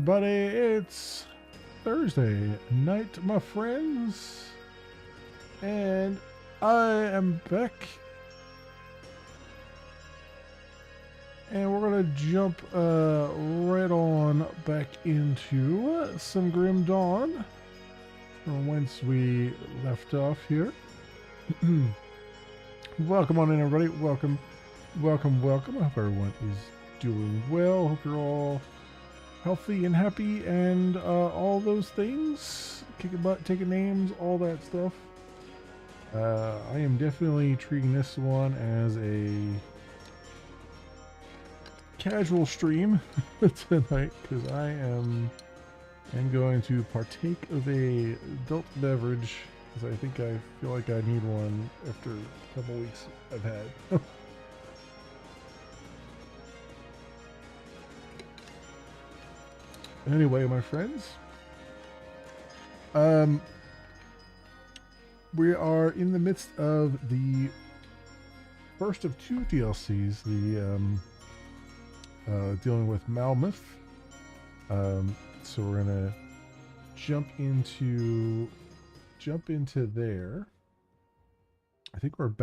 everybody? It's Thursday night, my friends, and I am back, and we're gonna jump right on back into some Grim Dawn from whence we left off here. Welcome on in, everybody. Welcome. I hope everyone is doing well. Hope you're all healthy and happy and all those things. Kicking butt, taking names, all that stuff. I am definitely treating this one as a casual stream tonight because I am going to partake of a adult beverage because I think I feel like I need one after a couple weeks I've had. Anyway, my friends, we are in the midst of the first of two DLCs, the dealing with Malmuth. So we're gonna jump into there. I think we're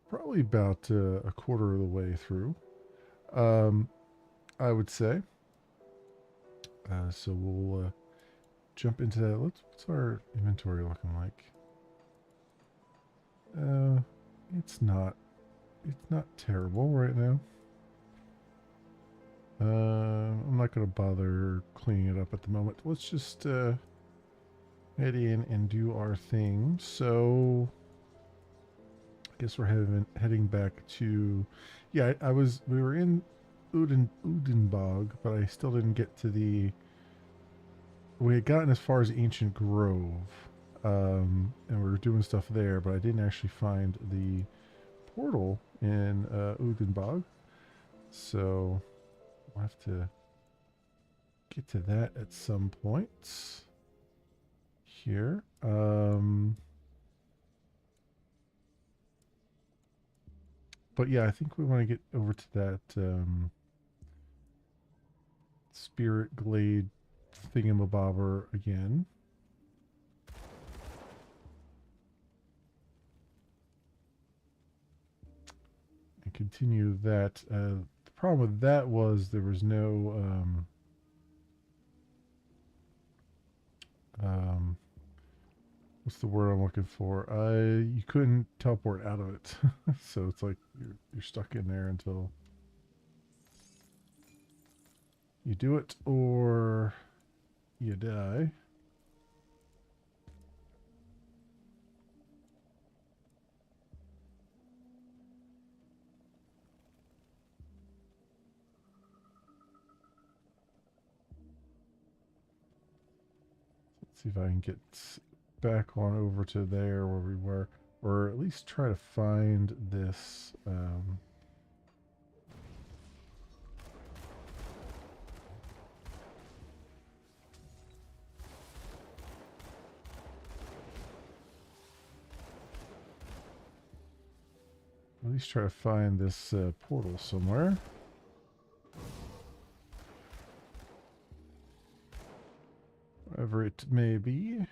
probably about a quarter of the way through. I would say. So we'll jump into that. What's our inventory looking like? It's not terrible right now. I'm not going to bother cleaning it up at the moment. Let's just head in and do our thing. So I guess we're heading back to, yeah, we were in Udenbog, but I still didn't get to we had gotten as far as Ancient Grove, and we were doing stuff there, but I didn't actually find the portal in Udenbog, so we'll have to get to that at some point here. But yeah, I think we want to get over to that Spirit Glade thingamabobber again. And continue that. The problem with that was there was no what's the word I'm looking for? You couldn't teleport out of it. So it's like you're stuck in there until you do it or you die. Let's see if I can get back on over to there where we were, or at least try to find this at least try to find this portal somewhere. Wherever it may be.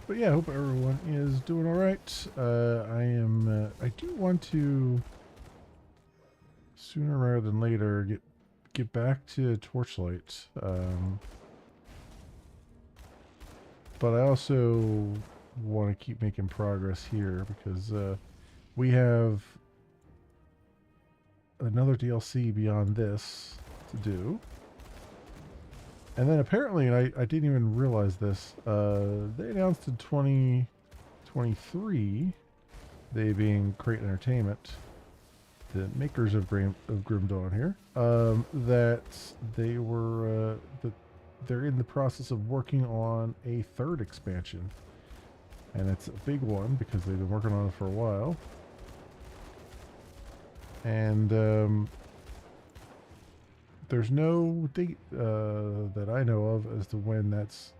But yeah, I hope everyone is doing all right. I do want to sooner rather than later get back to Torchlight. But I also want to keep making progress here because we have another DLC beyond this to do. And then apparently, and I didn't even realize this, they announced in 2023, they being Crate Entertainment, the makers of Grim Dawn here, that they were, they're in the process of working on a third expansion. And it's a big one because they've been working on it for a while. And there's no date that I know of as to when that's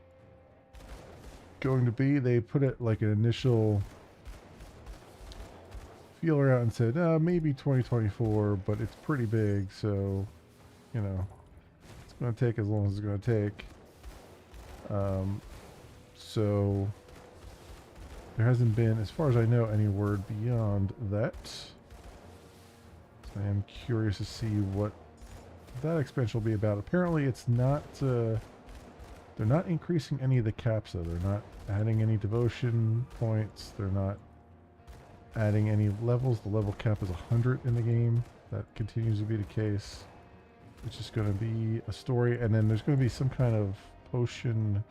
going to be. They put it like an initial feeler out and said, maybe 2024, but it's pretty big, so, you know, it's going to take as long as it's going to take. So there hasn't been, as far as I know, any word beyond that. So I am curious to see what that expansion will be about. Apparently it's not, they're not increasing any of the caps, though. They're not adding any devotion points. They're not adding any levels. The level cap is 100 in the game. That continues to be the case. It's just going to be a story, and then there's going to be some kind of potion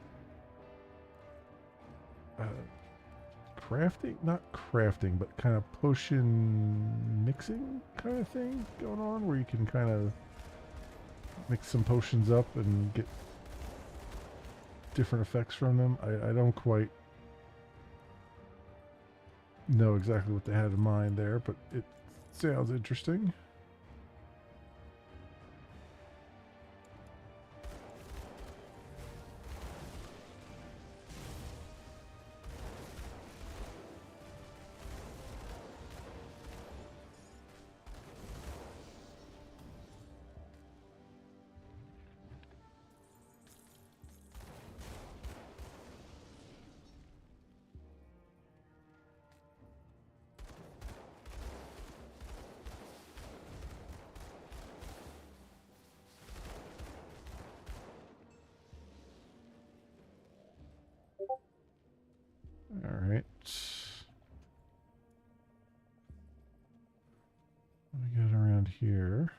crafting, not crafting, but kind of potion mixing kind of thing going on, where you can kind of mix some potions up and get different effects from them. I don't quite know exactly what they had in mind there, but it sounds interesting. All right. What do we got around here?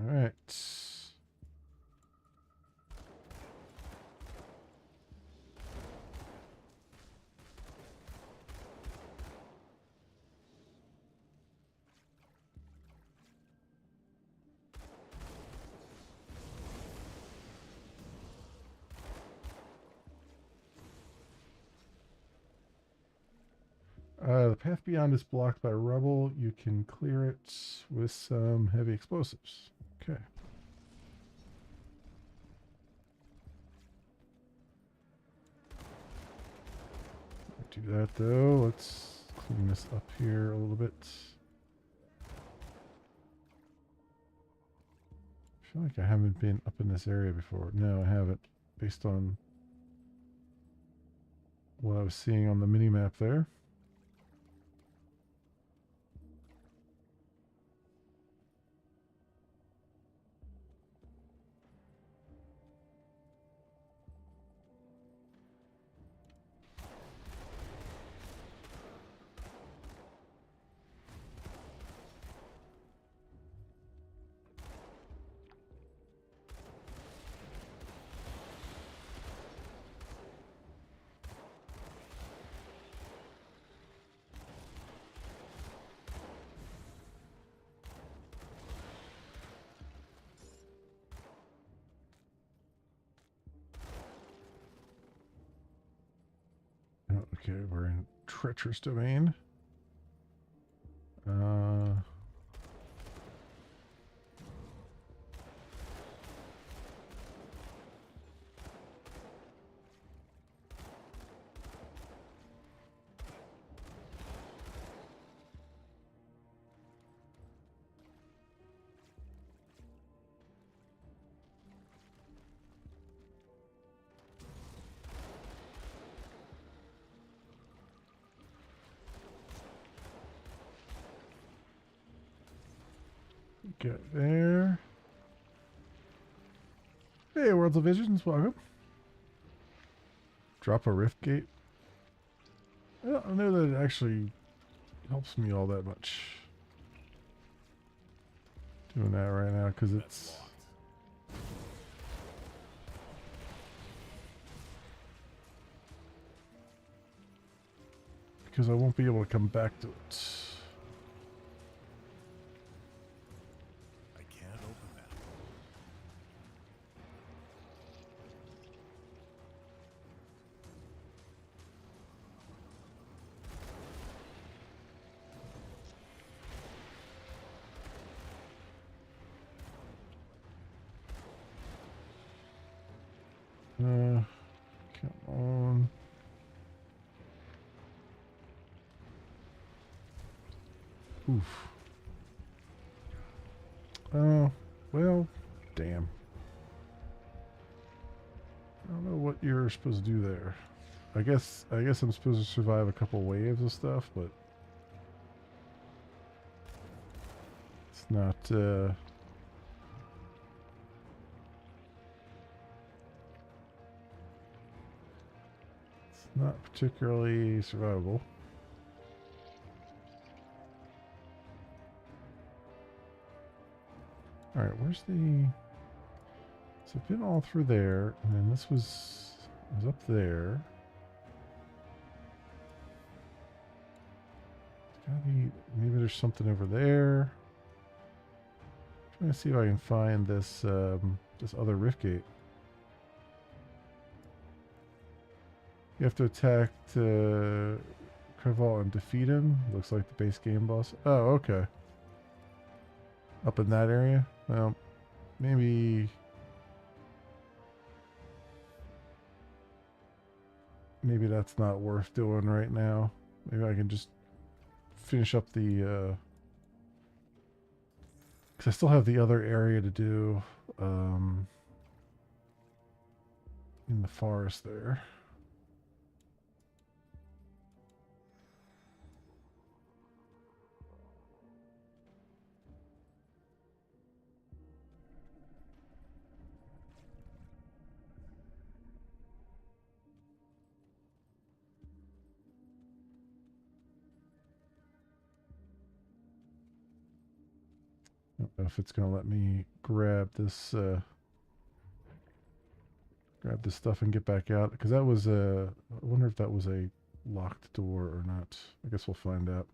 All right. The path beyond is blocked by rubble. You can clear it with some heavy explosives. Okay. Do that though. Let's clean this up here a little bit. I feel like I haven't been up in this area before. No, I haven't, based on what I was seeing on the mini map there. Okay, we're in treacherous domain. Get there. Hey, Worlds of Visions, welcome. Drop a rift gate. I don't know that it actually helps me all that much. Doing that right now because it's... Because I won't be able to come back to it. I can't open that. Come on. Oof. Oh, well, damn. I don't know what you're supposed to do there. I guess I'm supposed to survive a couple waves of stuff, but it's not it's not particularly survivable. All right, where's the... So I've been all through there, and then this was up there. It's gotta be, maybe there's something over there. I'm trying to see if I can find this this other rift gate. You have to attack Kreval and defeat him. Looks like the base game boss. Oh, okay. Up in that area? Well, maybe that's not worth doing right now. Maybe I can just finish up the because I still have the other area to do in the forest there. I don't know if it's going to let me grab this stuff and get back out, because that was I wonder if that was a locked door or not. I guess we'll find out.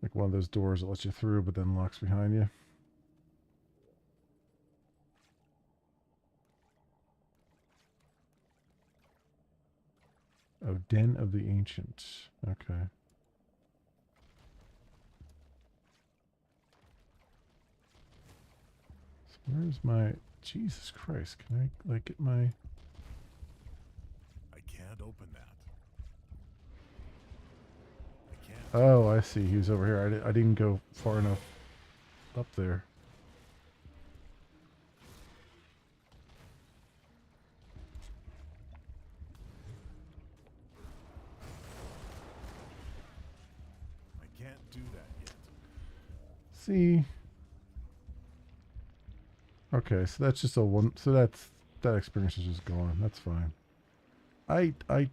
Like one of those doors that lets you through but then locks behind you. Oh, Den of the Ancient. Okay. So where's my... Jesus Christ, can I, like, get my... I can't open that. I can't. Oh, I see. He was over here. I didn't go far enough up there. I can't do that yet. See? Okay, so that's just a one... So that experience is just gone. That's fine. That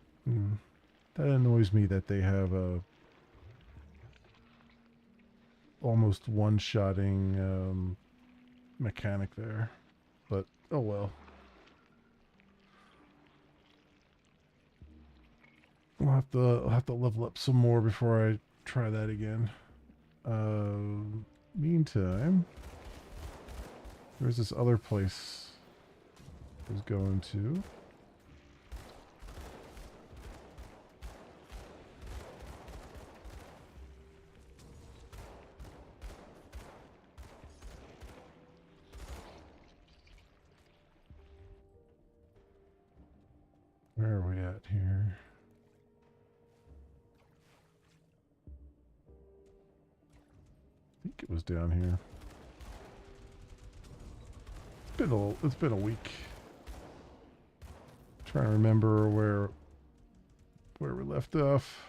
annoys me that they have a... almost one-shotting mechanic there. But, oh well. I'll have to level up some more before I try that again. Meantime, there's this other place I was going to. Where are we at here? I think it was down here. It's been a week. Trying to remember where we left off.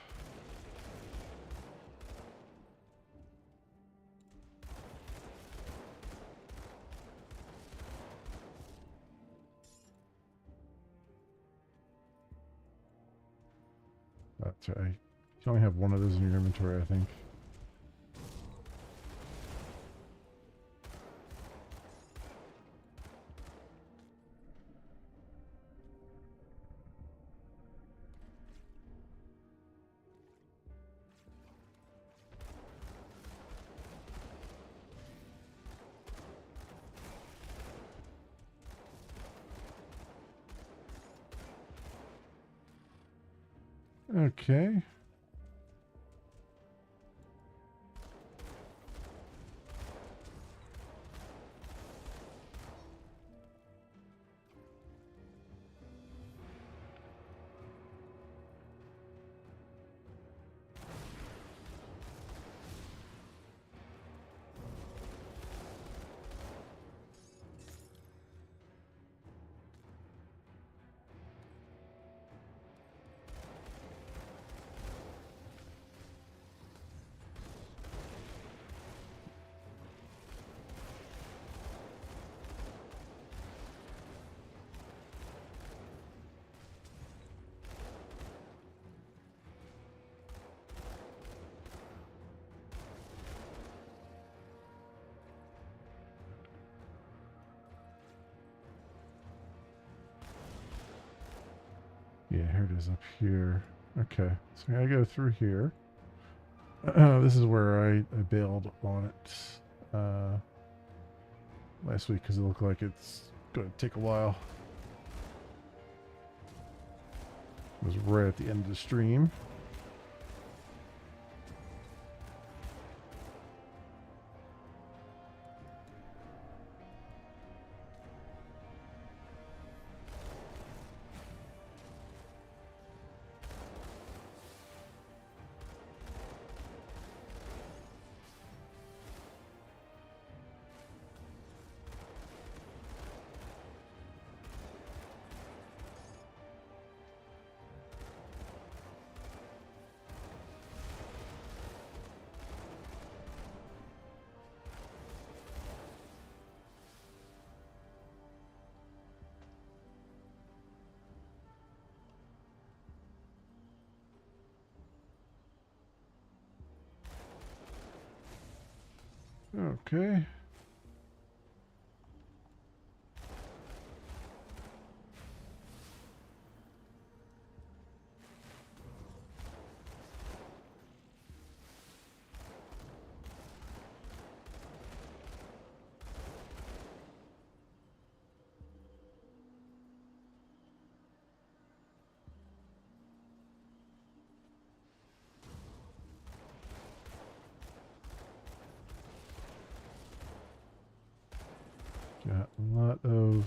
That's right. You only have one of those in your inventory, I think. Okay. Yeah, here it is up here. Okay, so I gotta go through here. This is where I bailed on it last week because it looked like it's going to take a while. It was right at the end of the stream. Okay. Got a lot of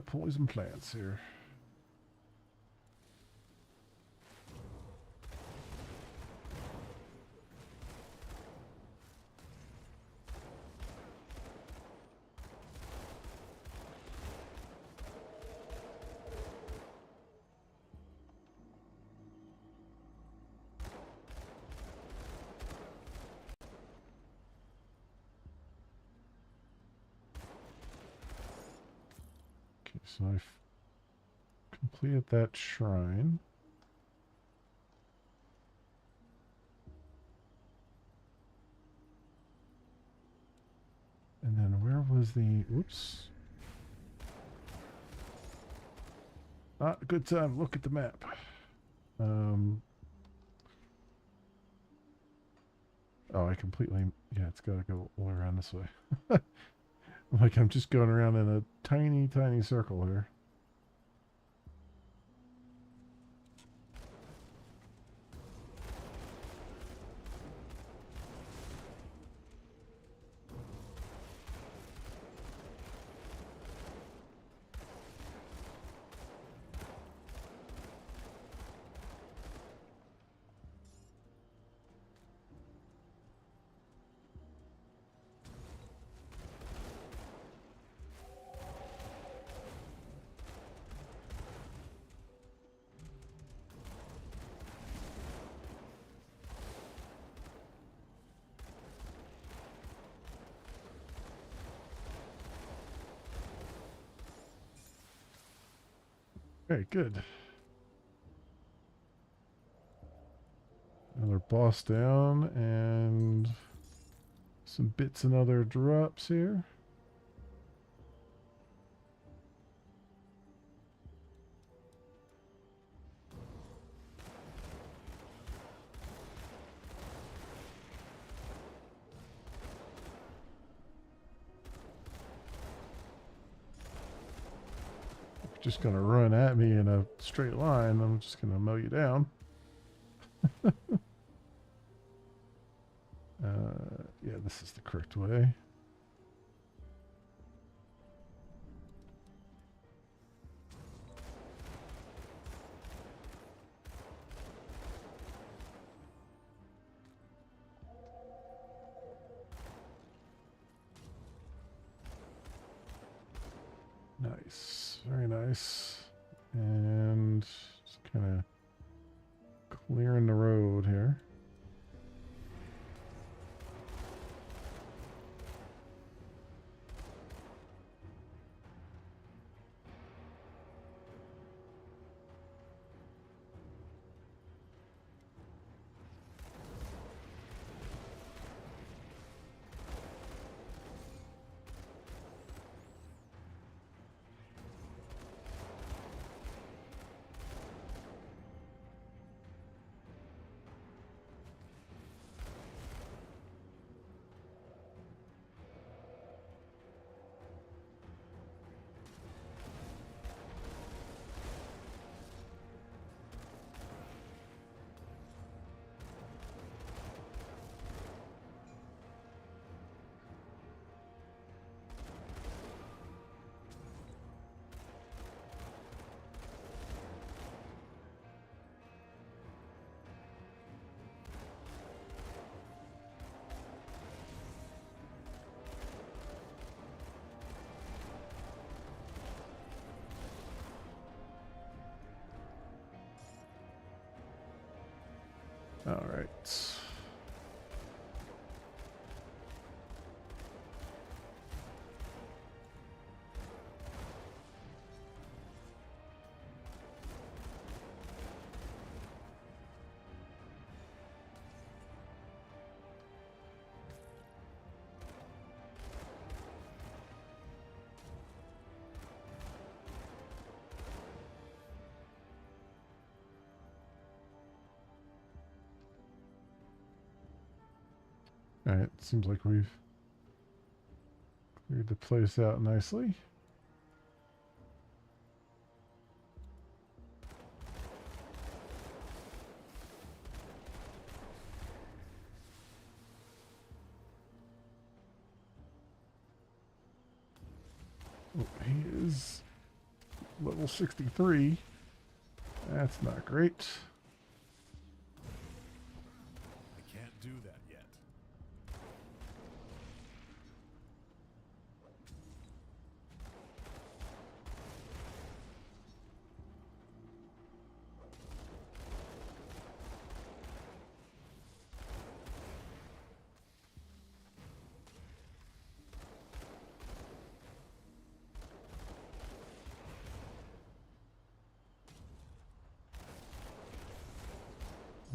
poison plants here. Okay, so I've completed that shrine. And then where was the... Oops. Ah, good time. Look at the map. Oh, I completely... Yeah, it's got to go all around this way. Like I'm just going around in a tiny, tiny circle here. Okay, good. Another boss down and some bits and other drops here. Just gonna run at me in a straight line, I'm just gonna mow you down. Yeah, this is the correct way. Nice, very nice. And just kind of clearing the road here. All right. All right, seems like we've cleared the place out nicely. Oh, he is level 63. That's not great. I can't do that yet.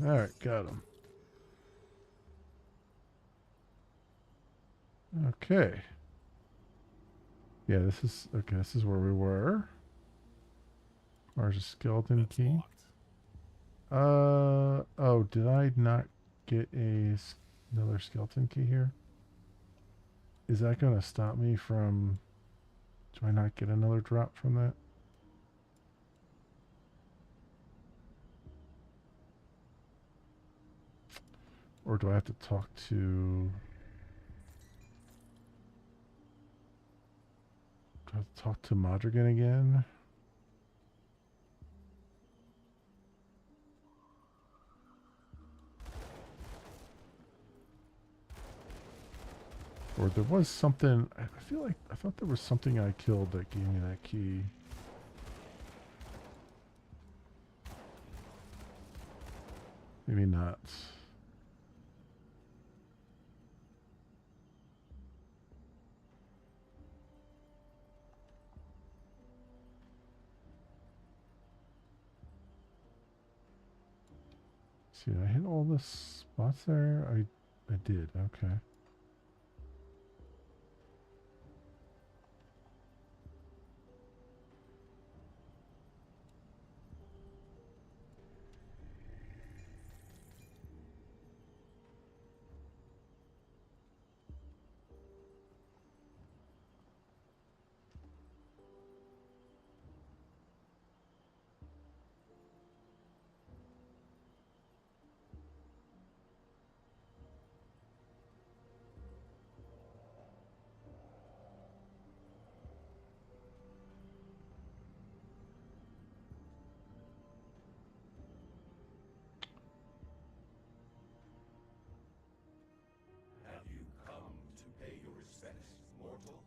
All right, got him. Okay. Yeah, this is okay. This is where we were. There's a skeleton That's key. locked. Oh, did I not get another skeleton key here? Is that going to stop me from... Do I not get another drop from that? Or do I have to talk to... Do I have to talk to Modrigan again? Or there was something... I feel like... I thought there was something I killed that gave me that key. Maybe not. See, did I hit all the spots there? I did. Okay. Have you come to pay your respects, mortal?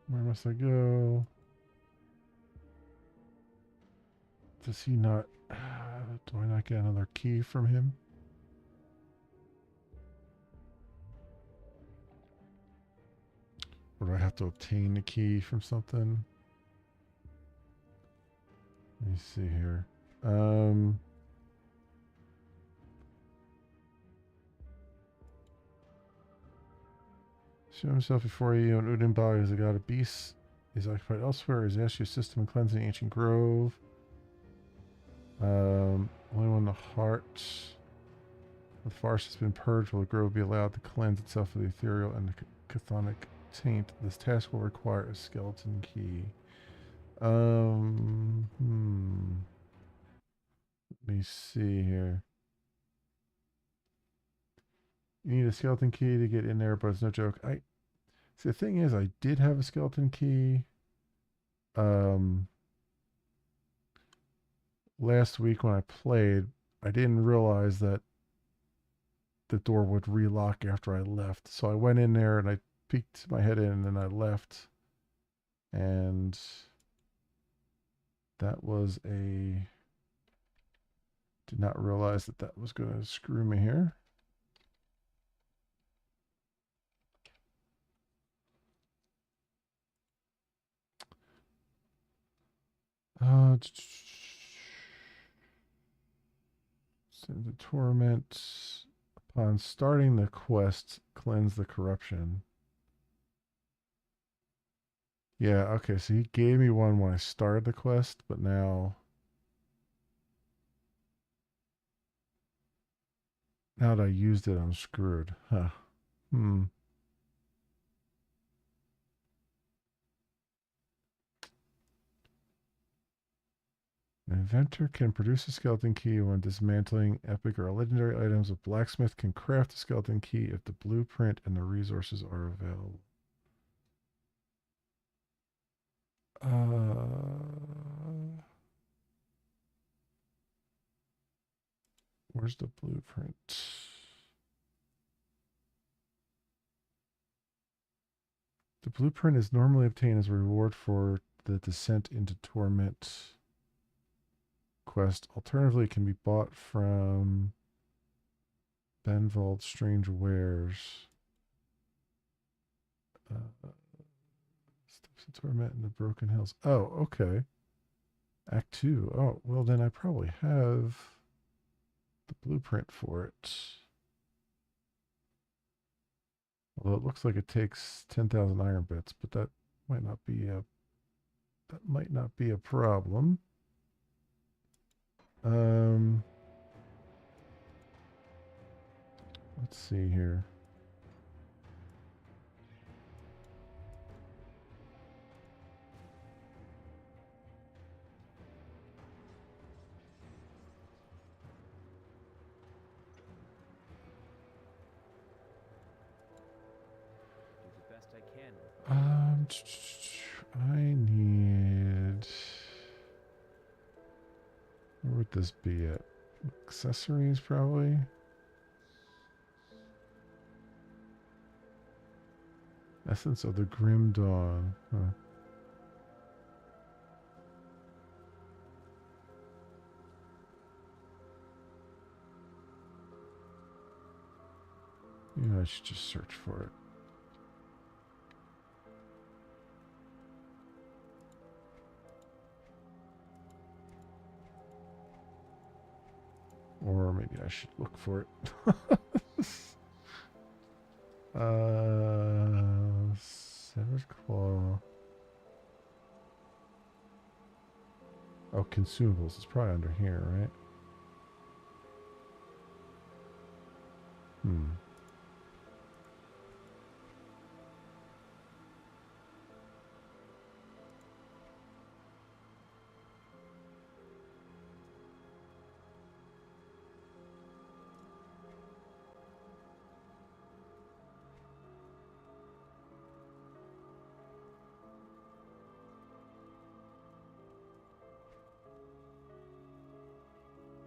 Where must I go? Does he not? Do I not get another key from him? Or do I have to obtain the key from something? Let me see here. Show himself before you and Udinbag as a god of beasts. He's occupied elsewhere. He's asked your system and cleansing ancient grove. Only when the heart of the forest has been purged will the grove be allowed to cleanse itself of the ethereal and the chthonic taint. This task will require a skeleton key. Let me see here. You need a skeleton key to get in there, but it's no joke. See, the thing is, I did have a skeleton key. Last week when I played, I didn't realize that the door would relock after I left. So I went in there and I peeked my head in and then I left. And that was a... Did not realize that that was going to screw me here. Send the torment. Upon starting the quest, cleanse the corruption. Yeah, okay, so he gave me one when I started the quest, but now that I used it, I'm screwed. Huh. An inventor can produce a skeleton key when dismantling epic or legendary items. A blacksmith can craft a skeleton key if the blueprint and the resources are available. Where's the blueprint? The blueprint is normally obtained as a reward for the descent into torment quest. Alternatively, it can be bought from Benvald Strange Wares. Steps of Torment in the Broken Hills. Oh, okay. Act 2. Oh, well, then I probably have the blueprint for it. Although it looks like it takes 10,000 iron bits, but that might not be a problem. Let's see here. I need... Where would this be at? Accessories, probably? Essence of the Grim Dawn. Huh. Yeah, I should just search for it. maybe I should look for it. Severed Claw. Oh, consumables. It's probably under here, right? Hmm.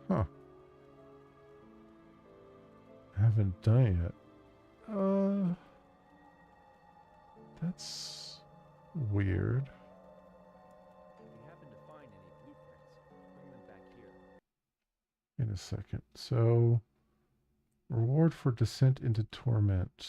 Huh. I haven't done it yet. That's weird. If you happen to find any blueprints, bring them back here. In a second. So, reward for descent into torment.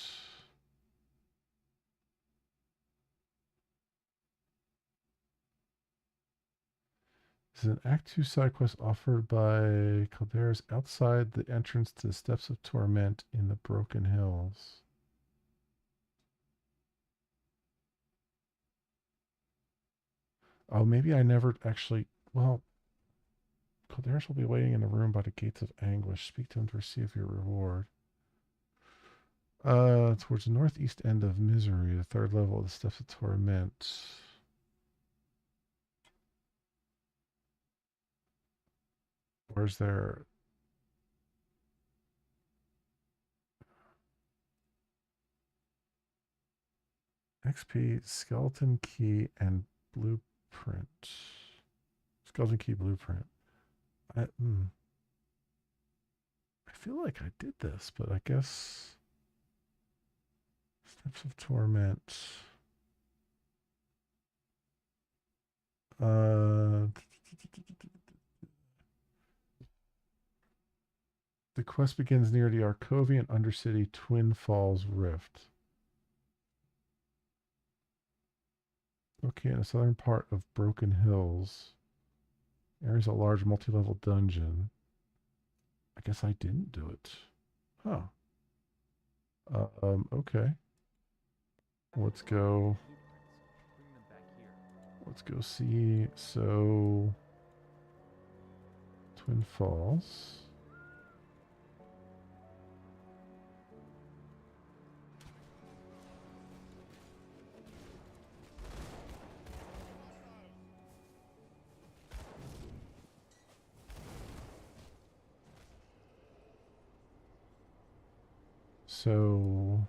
This is an Act 2 side quest offered by Calderas outside the entrance to the Steps of Torment in the Broken Hills. Oh, maybe I never actually. Well, Calderas will be waiting in the room by the gates of anguish. Speak to him to receive your reward. Towards the northeast end of Misery, the third level of the Steps of Torment. Where's there? XP, skeleton key, and blueprint. Skeleton key blueprint. I feel like I did this, but I guess Steps of Torment. The quest begins near the Arkovian Undercity Twin Falls Rift. Okay, in the southern part of Broken Hills. There's a large multi-level dungeon. I guess I didn't do it. Huh. Okay. Let's go. Bring them back here. Let's go see. So, Twin Falls. So,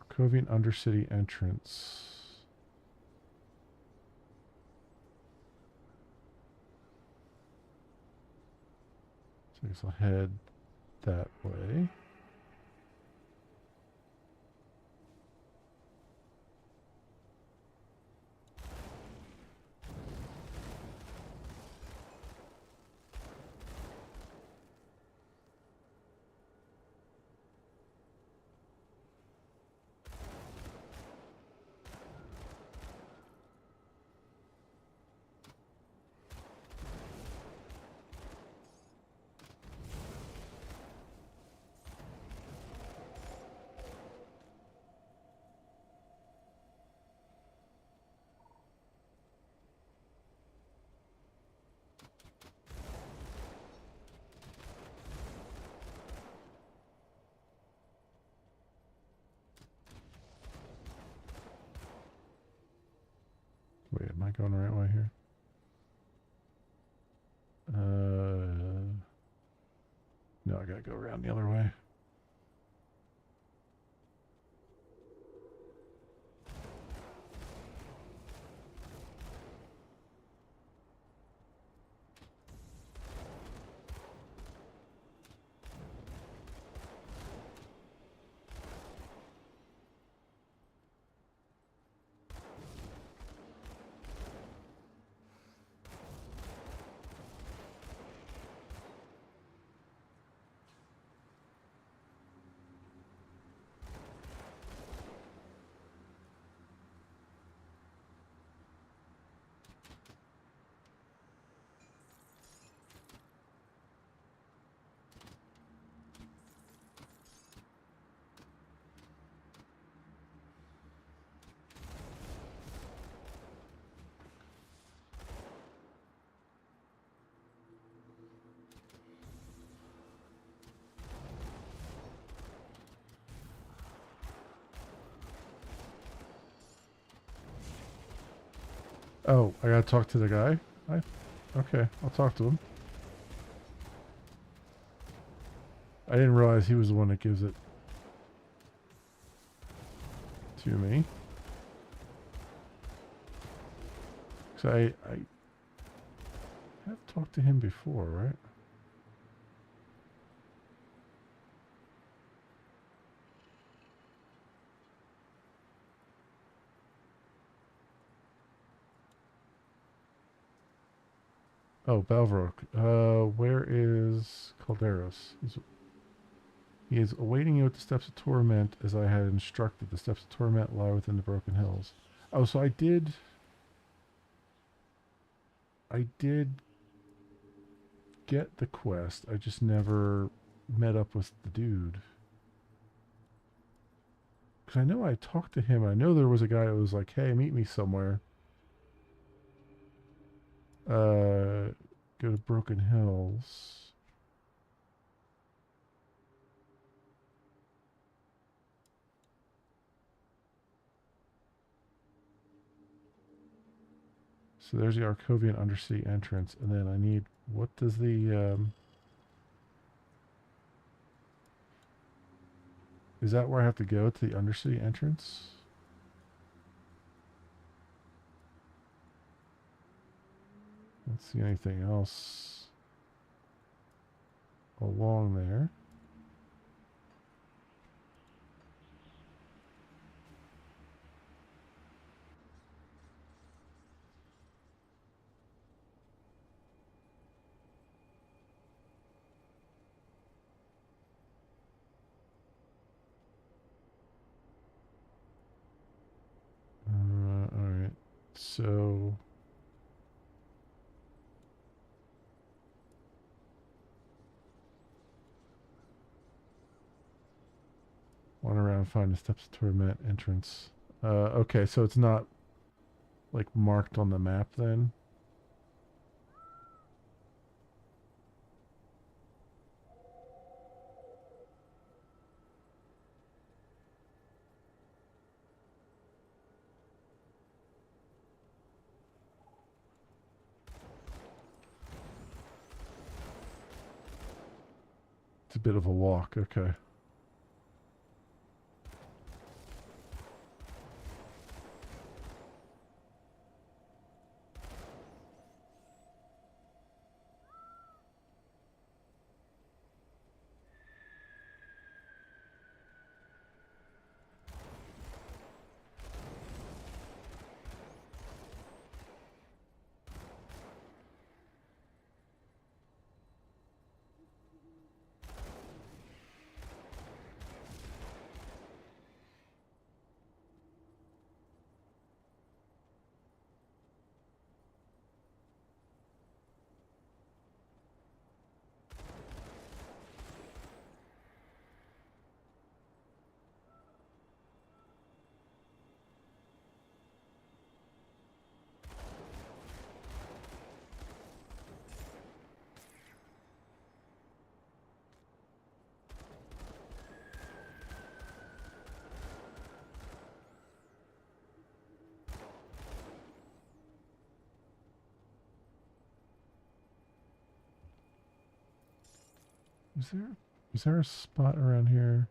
Arkovian Undercity entrance. So I guess I'll head that way. Wait, am I going the right way here? No, I gotta go around the other way. Oh, I gotta talk to the guy? Okay, I'll talk to him. I didn't realize he was the one that gives it to me. So I have talked to him before, right? Oh, Balvrog. Where is Calderos? He is awaiting you at the Steps of Torment, as I had instructed. The Steps of Torment lie within the Broken Hills. Oh, so I did get the quest. I just never met up with the dude. Because I know I talked to him. I know there was a guy that was like, hey, meet me somewhere. Go to Broken Hills. So there's the Arcovian undersea entrance. And then I need, what does the, is that where I have to go to the undersea entrance? Don't see anything else along there. All right. So run around, find the Steps of Torment entrance. Okay, so it's not like marked on the map then. It's a bit of a walk. Okay. Is there a spot around here?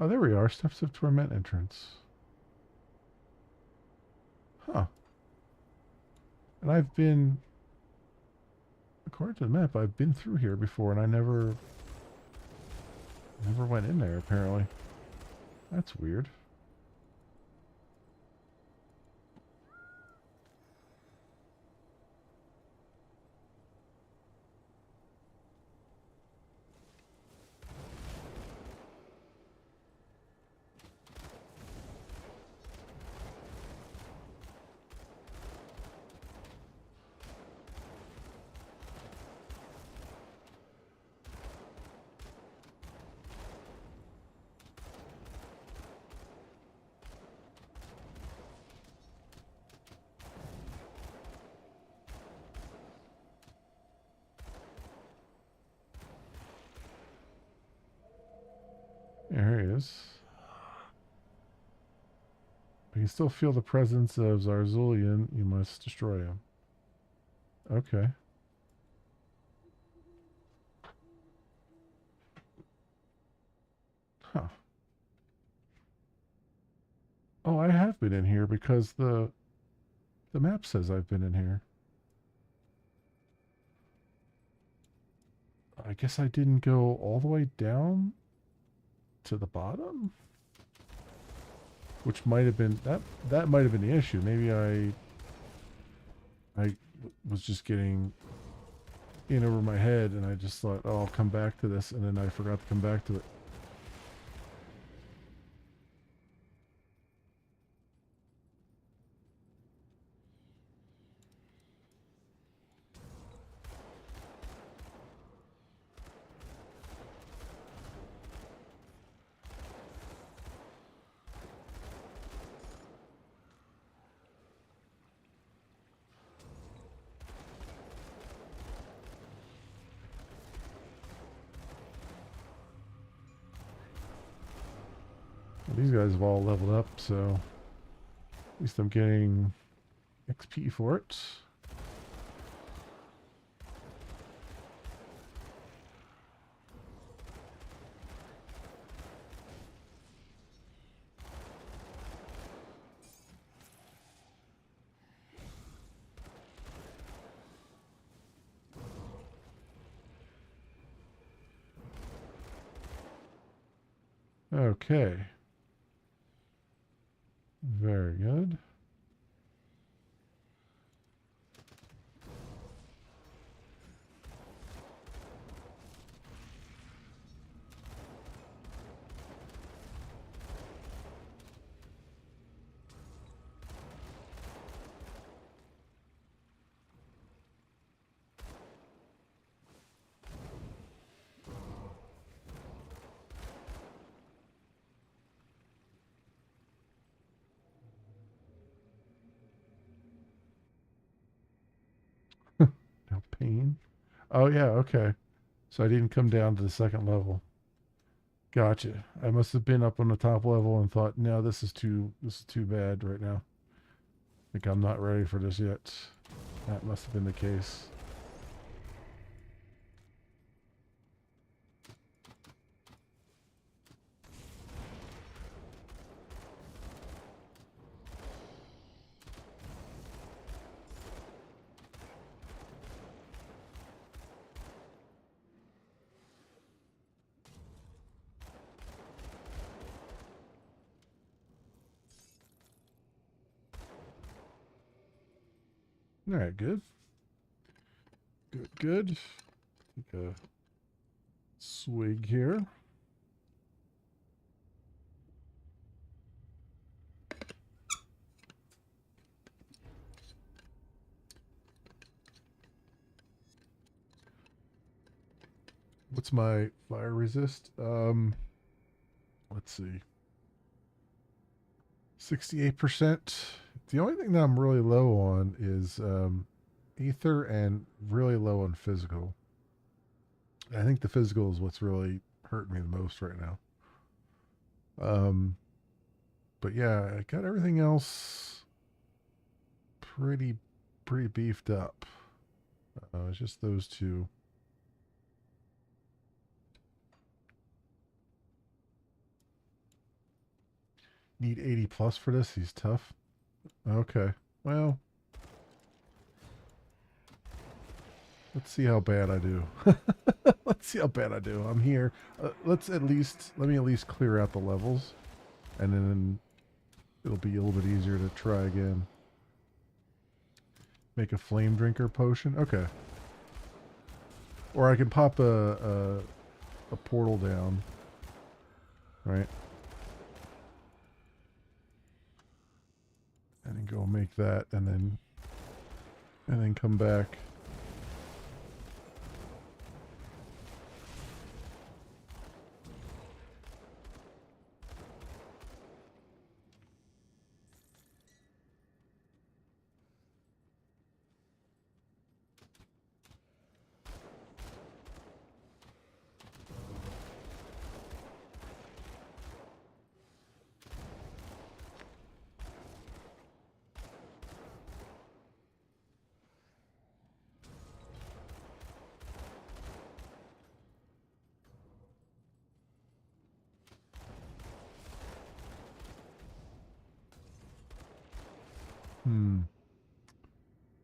Oh, there we are. Steps of Torment entrance. Huh. And I've been, according to the map, I've been through here before, and I never went in there. Apparently, that's weird. There he is. I can still feel the presence of Zarzulian. You must destroy him. Okay. Huh. Oh, I have been in here because the map says I've been in here. I guess I didn't go all the way down to the bottom, which might have been that might have been the issue. Maybe I was just getting in over my head, and I just thought, oh, I'll come back to this, and then I forgot to come back to it. Well, these guys have all leveled up, so at least I'm getting XP for it. Okay. Very good. No pain. Oh yeah, okay. So I didn't come down to the second level. Gotcha. I must have been up on the top level and thought, no, this is too bad right now. I think I'm not ready for this yet. That must have been the case. All right, good. Good. Take a swig here. What's my fire resist? Let's see. 68%. The only thing that I'm really low on is ether and really low on physical. I think the physical is what's really hurting me the most right now. But yeah, I got everything else pretty beefed up. It's just those two. Need 80 plus for this. He's tough. Okay. Well, let's see how bad I do. Let's see how bad I do. I'm here. Let me at least clear out the levels, and then it'll be a little bit easier to try again. Make a flame drinker potion. Okay. Or I can pop a portal down. Right. And then go make that, and then come back.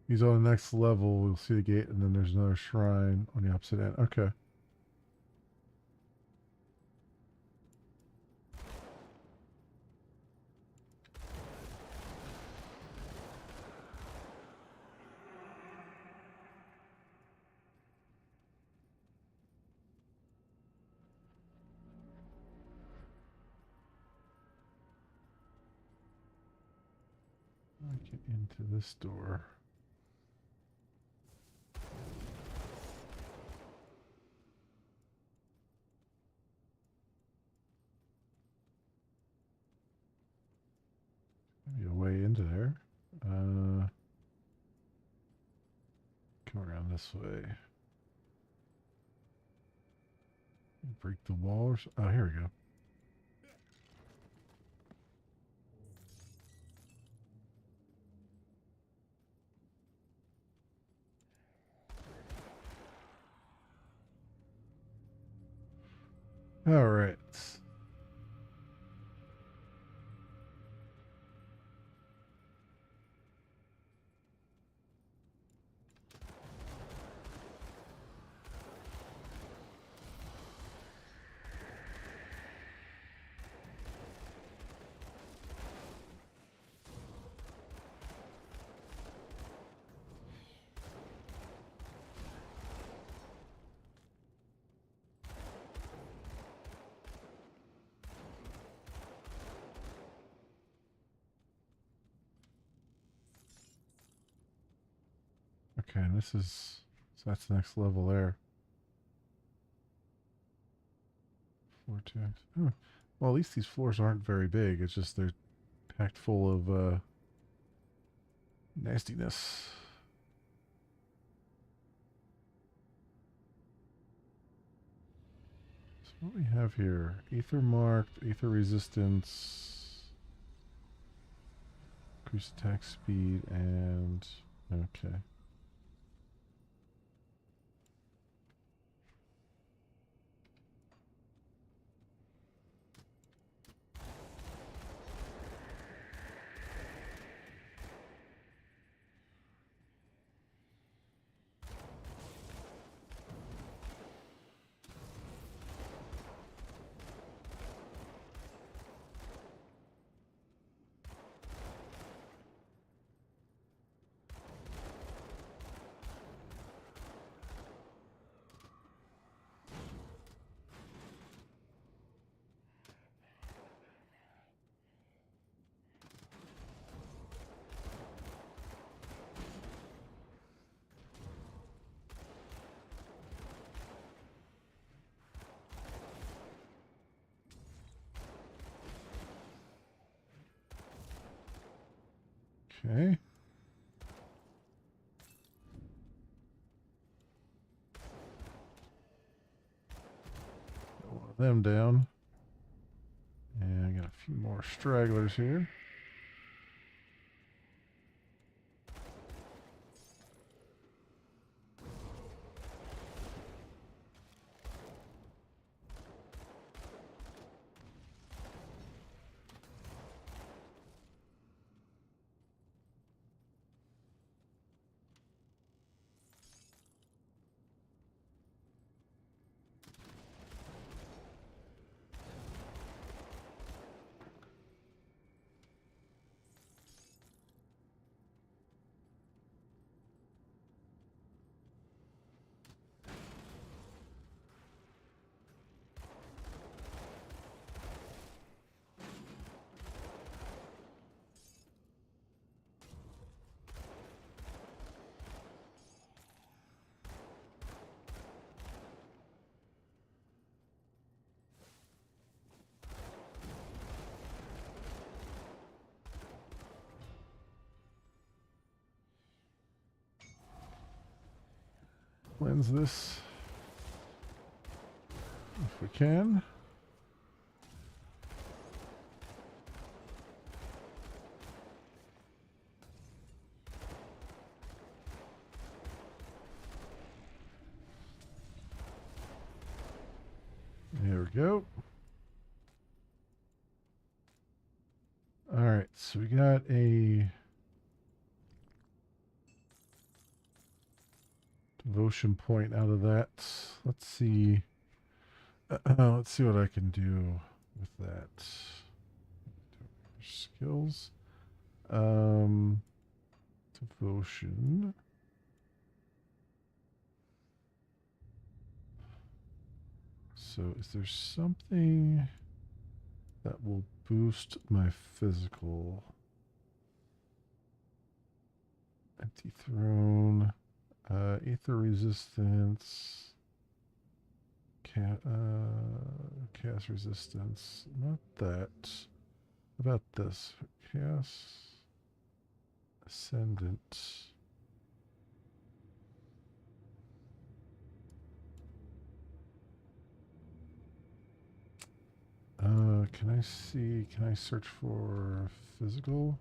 He's on the next level. We'll see the gate, and then there's another shrine on the opposite end. Okay. I get into this door. Maybe a way into there. Come around this way. Break the wall or oh, here we go. All right. Okay, and this is so that's the next level there. 4-2. Oh, well, at least these floors aren't very big. It's just they're packed full of nastiness. So what we have here? Aether marked, aether resistance, increased attack speed, and okay. Okay. Got one of them down. And I got a few more stragglers here. Cleanse this if we can. There we go. All right, so we got a devotion point out of that. Let's see. Let's see what I can do with that. Skills. Devotion. So is there something that will boost my physical? Empty throne. Ether resistance. Chaos resistance. Not that. How about this? Chaos Ascendant. Can I see? Can I search for physical?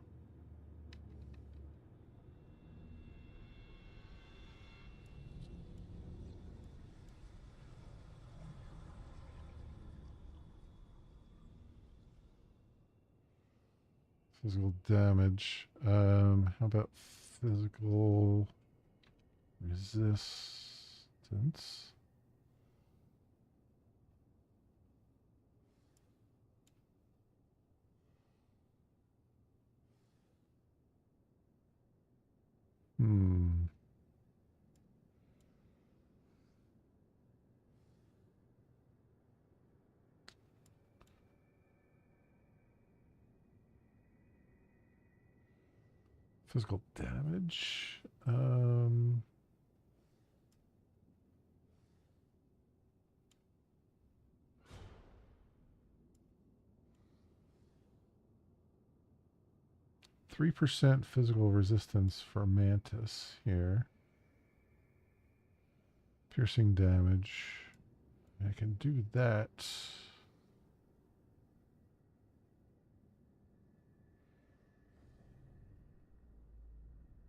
Physical damage. How about physical resistance? Hmm. Physical damage. 3% physical resistance for Mantis here. Piercing damage. I can do that.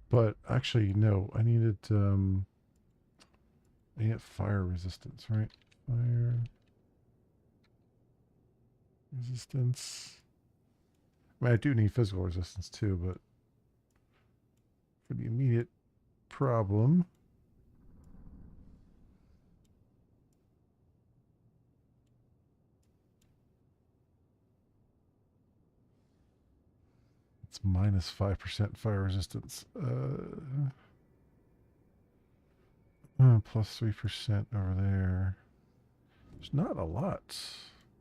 But actually, no. I needed fire resistance, right? Fire resistance. I mean, I do need physical resistance too, but for the immediate problem, it's minus 5% fire resistance. Plus 3% over there. There's not a lot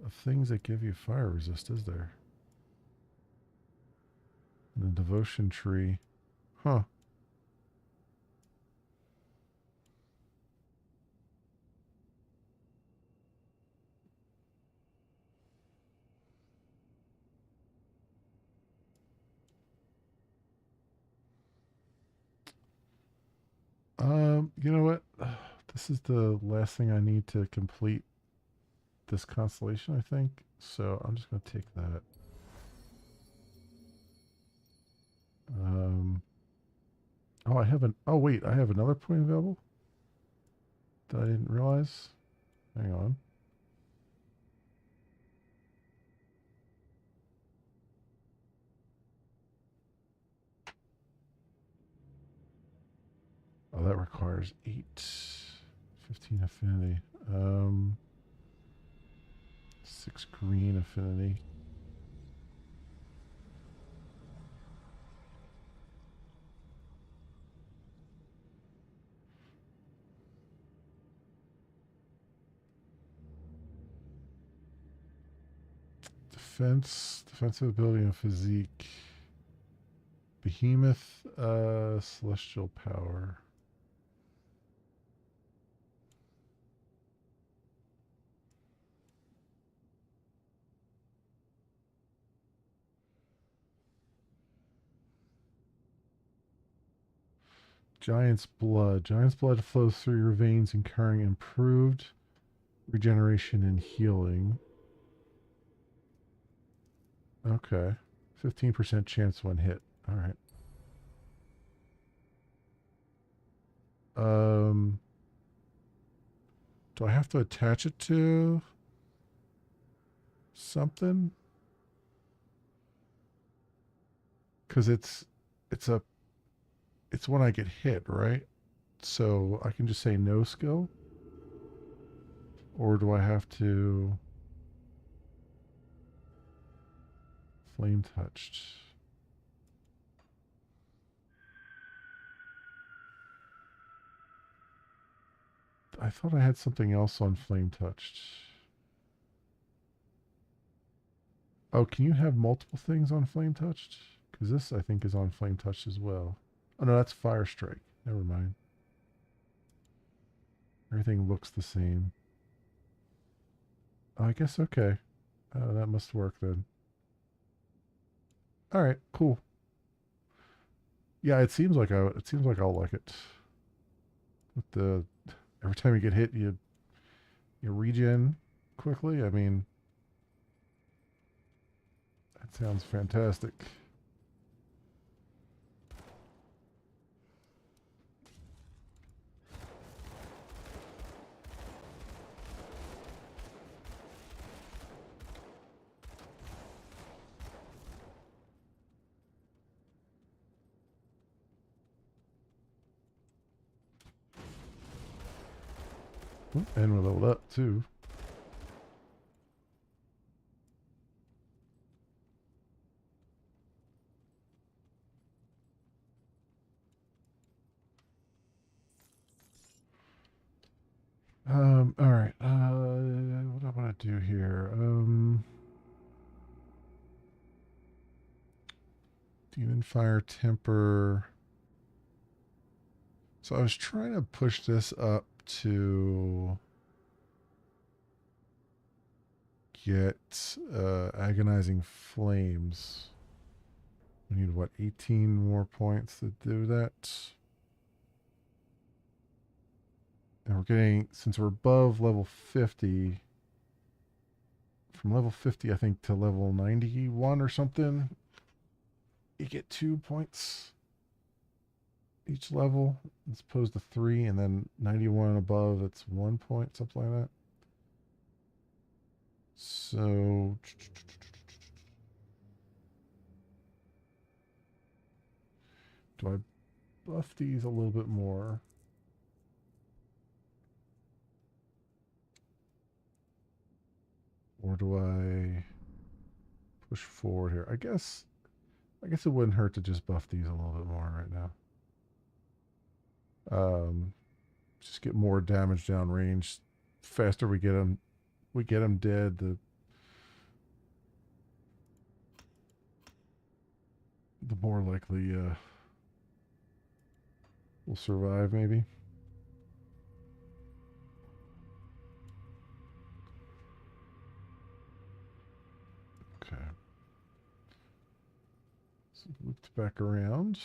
of things that give you fire resist, is there? The devotion tree. Huh. You know what? This is the last thing I need to complete this constellation, I think. So I'm just going to take that. Oh, I have an. Oh, wait, I have another point available that I didn't realize. Hang on. Oh, that requires 15 affinity. 6 green affinity. Defensive ability and physique. Behemoth, celestial power. Giant's blood. Giant's blood flows through your veins, incurring improved regeneration and healing. Okay. 15% chance when hit. All right. Do I have to attach it to something? Because it's when I get hit, right? So I can just say no skill? Or do I have to flame touched? I thought I had something else on flame touched. Oh, can you have multiple things on flame touched? Because this I think is on flame touched as well. Oh no, that's fire strike. Never mind. Everything looks the same. Oh, I guess okay. That must work then. All right, cool. Yeah, it seems like I'll like it. With the every time you get hit, you regen quickly. I mean, that sounds fantastic. And we're leveled up too. All right. What I want to do here? Demon Fire Temper. So I was trying to push this up to get Agonizing Flames. We need what, 18 more points to do that? And we're getting, since we're above level 50, from level 50, I think, to level 91 or something, you get 2 points each level, as opposed to 3, and then 91 and above, it's 1 point, something like that. So, do I buff these a little bit more? Or do I push forward here? I guess it wouldn't hurt to just buff these a little bit more right now. Just get more damage down range. Faster we get them dead. The more likely we'll survive, maybe. Okay. So looped back around.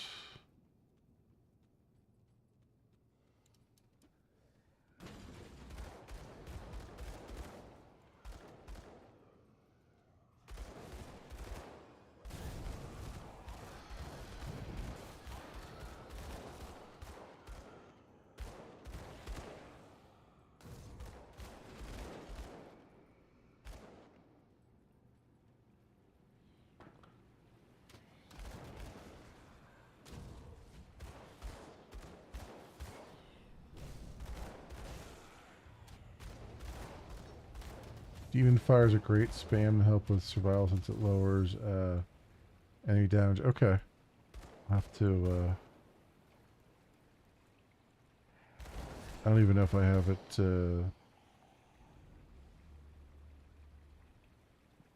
Demon Fire is a great spam to help with survival since it lowers enemy damage. Okay. I'll have to... I don't even know if I have it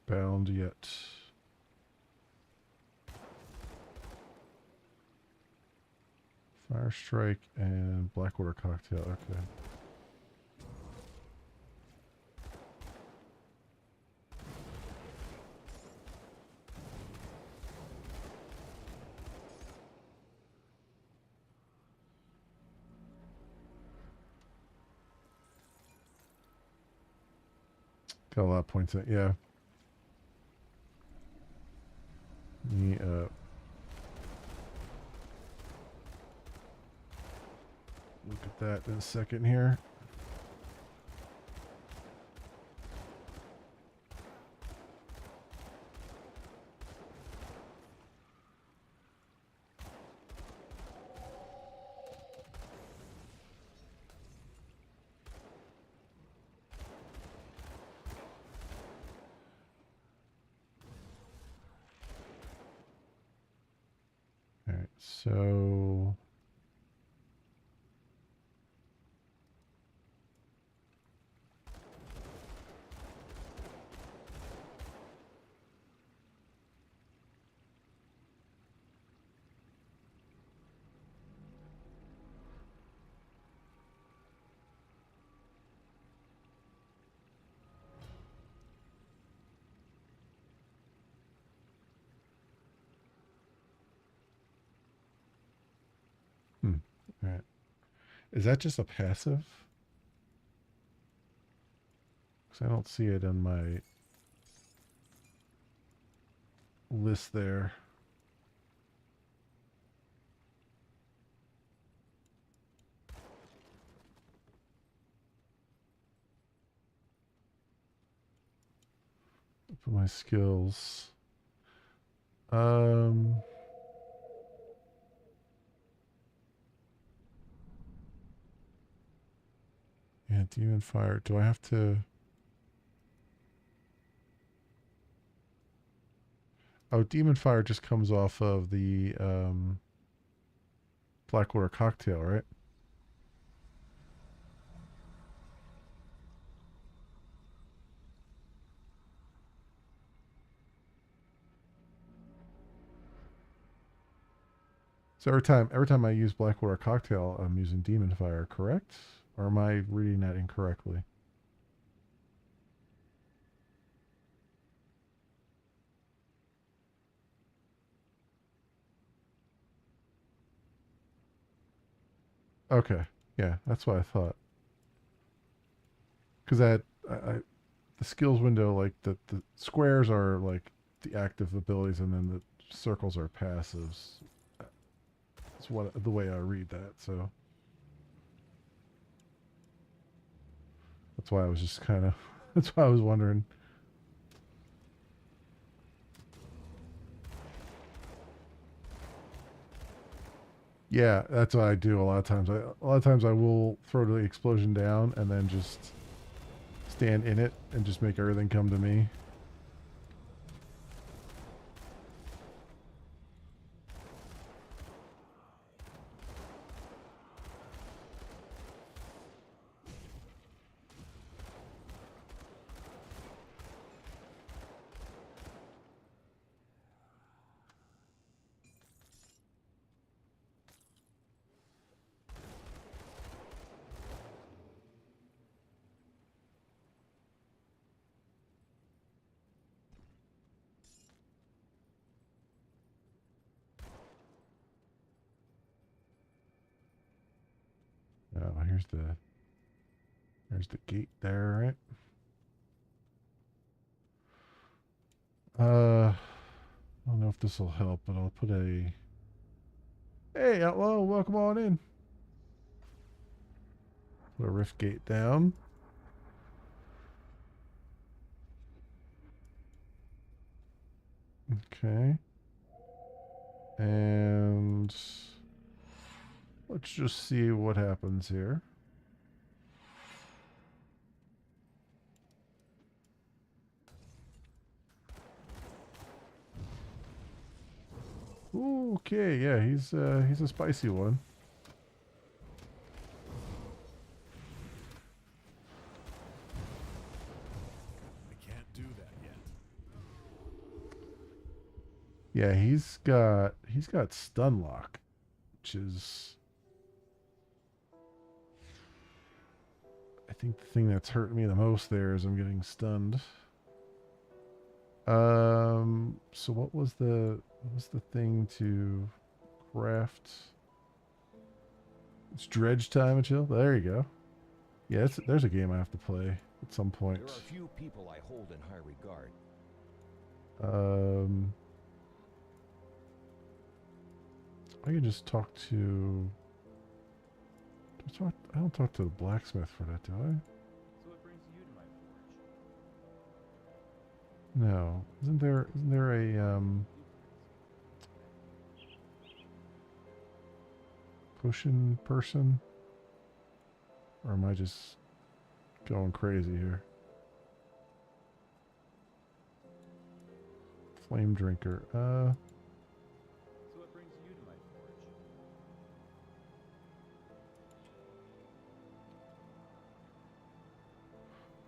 bound yet. Fire Strike and Blackwater Cocktail. Okay. Got a lot of points in it, yeah. Look at that in a second here. So all right. Is that just a passive? Because I don't see it on my list there. For my skills. Um, yeah, Demon Fire. Do I have to? Oh, Demon Fire just comes off of the Blackwater Cocktail, right? So every time I use Blackwater Cocktail, I'm using Demon Fire, correct? Or am I reading that incorrectly? Okay, yeah, that's what I thought. Because the skills window, like the squares are like the active abilities, and then the circles are passives. That's what the way I read that. So that's why I was just kind of. That's why I was wondering. Yeah, that's what I do a lot of times. A lot of times I will throw the explosion down and then just stand in it and just make everything come to me. Oh, here's the gate there, right? I don't know if this will help, but I'll put a. Hey, outlaw, welcome on in. Put a rift gate down. Okay. And let's just see what happens here. Ooh, okay, yeah, he's a spicy one. I can't do that yet. Yeah, he's got stun lock, which is I think the thing that's hurting me the most there is I'm getting stunned. So what was the thing to craft? It's dredge time and chill. There you go. Yeah, there's a game I have to play at some point. There are few people I hold in high regard. Um, I can just talk to. I don't talk to the blacksmith for that, do I? So what brings you to my forge? No. Isn't there a potion person? Or am I just going crazy here? Flame drinker. So what brings you to my forge?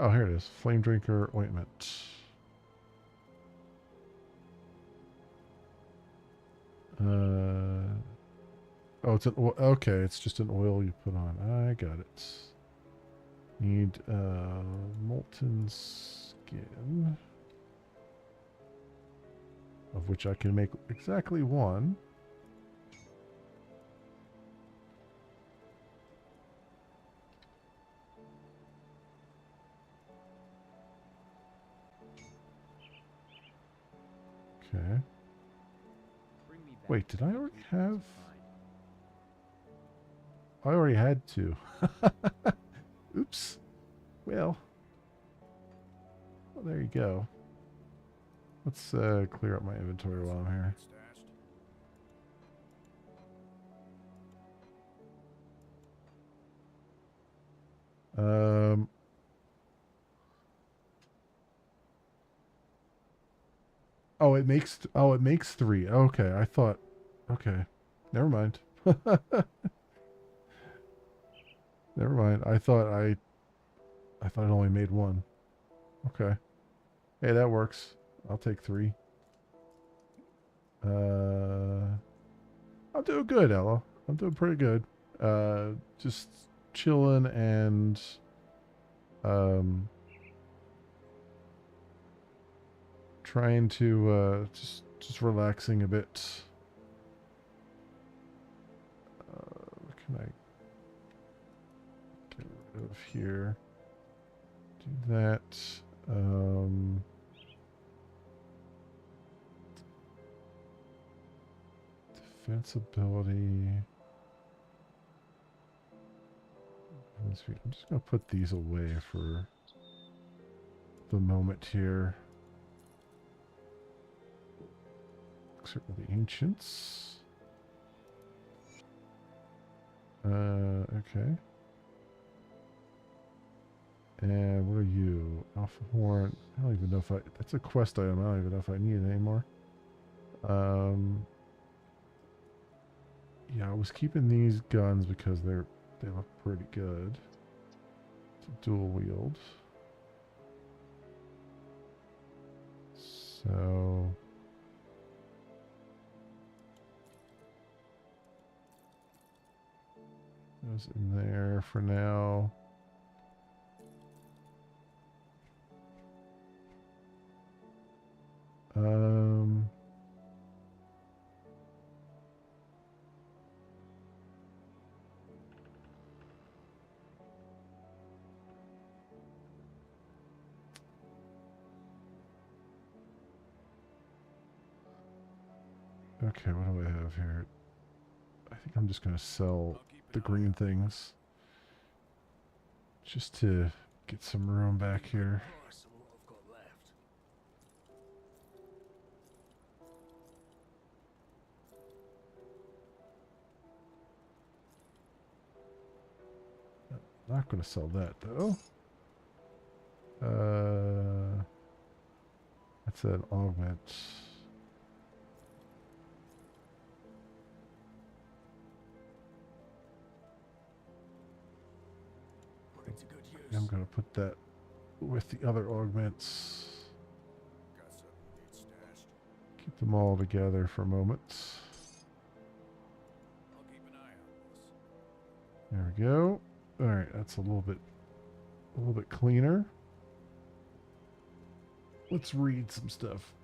Oh, here it is. Flame Drinker Ointment. Oh, it's an oil. Okay, it's just an oil you put on. I got it. Need molten skin, of which I can make exactly one. Okay. Bring me back Wait, to did I the already blueprints have? of mine. I already had two. Oops. Well, there you go. Let's clear up my inventory while I'm here. Um. Oh, it makes. Oh, it makes three. Okay, I thought. Okay, never mind. Never mind. I thought I thought it only made one. Okay. Hey, that works. I'll take three. I'm doing good, Ella. I'm doing pretty good. Just chilling and trying to just relaxing a bit. What can I get rid of here? Do that. Defense ability. I'm just going to put these away for the moment here. Certainly the ancients. Okay. And what are you? Alpha Horn. I don't even know if that's a quest item. I don't even know if I need it anymore. Yeah, I was keeping these guns because they look pretty good. To dual wield. So those in there for now. Okay, what do I have here? I think I'm just going to sell the green things. Just to get some room back here. Not going to sell that though. That's an augment. I'm going to put that with the other augments. Keep them all together for a moment. There we go. All right, that's a little bit cleaner. Let's read some stuff.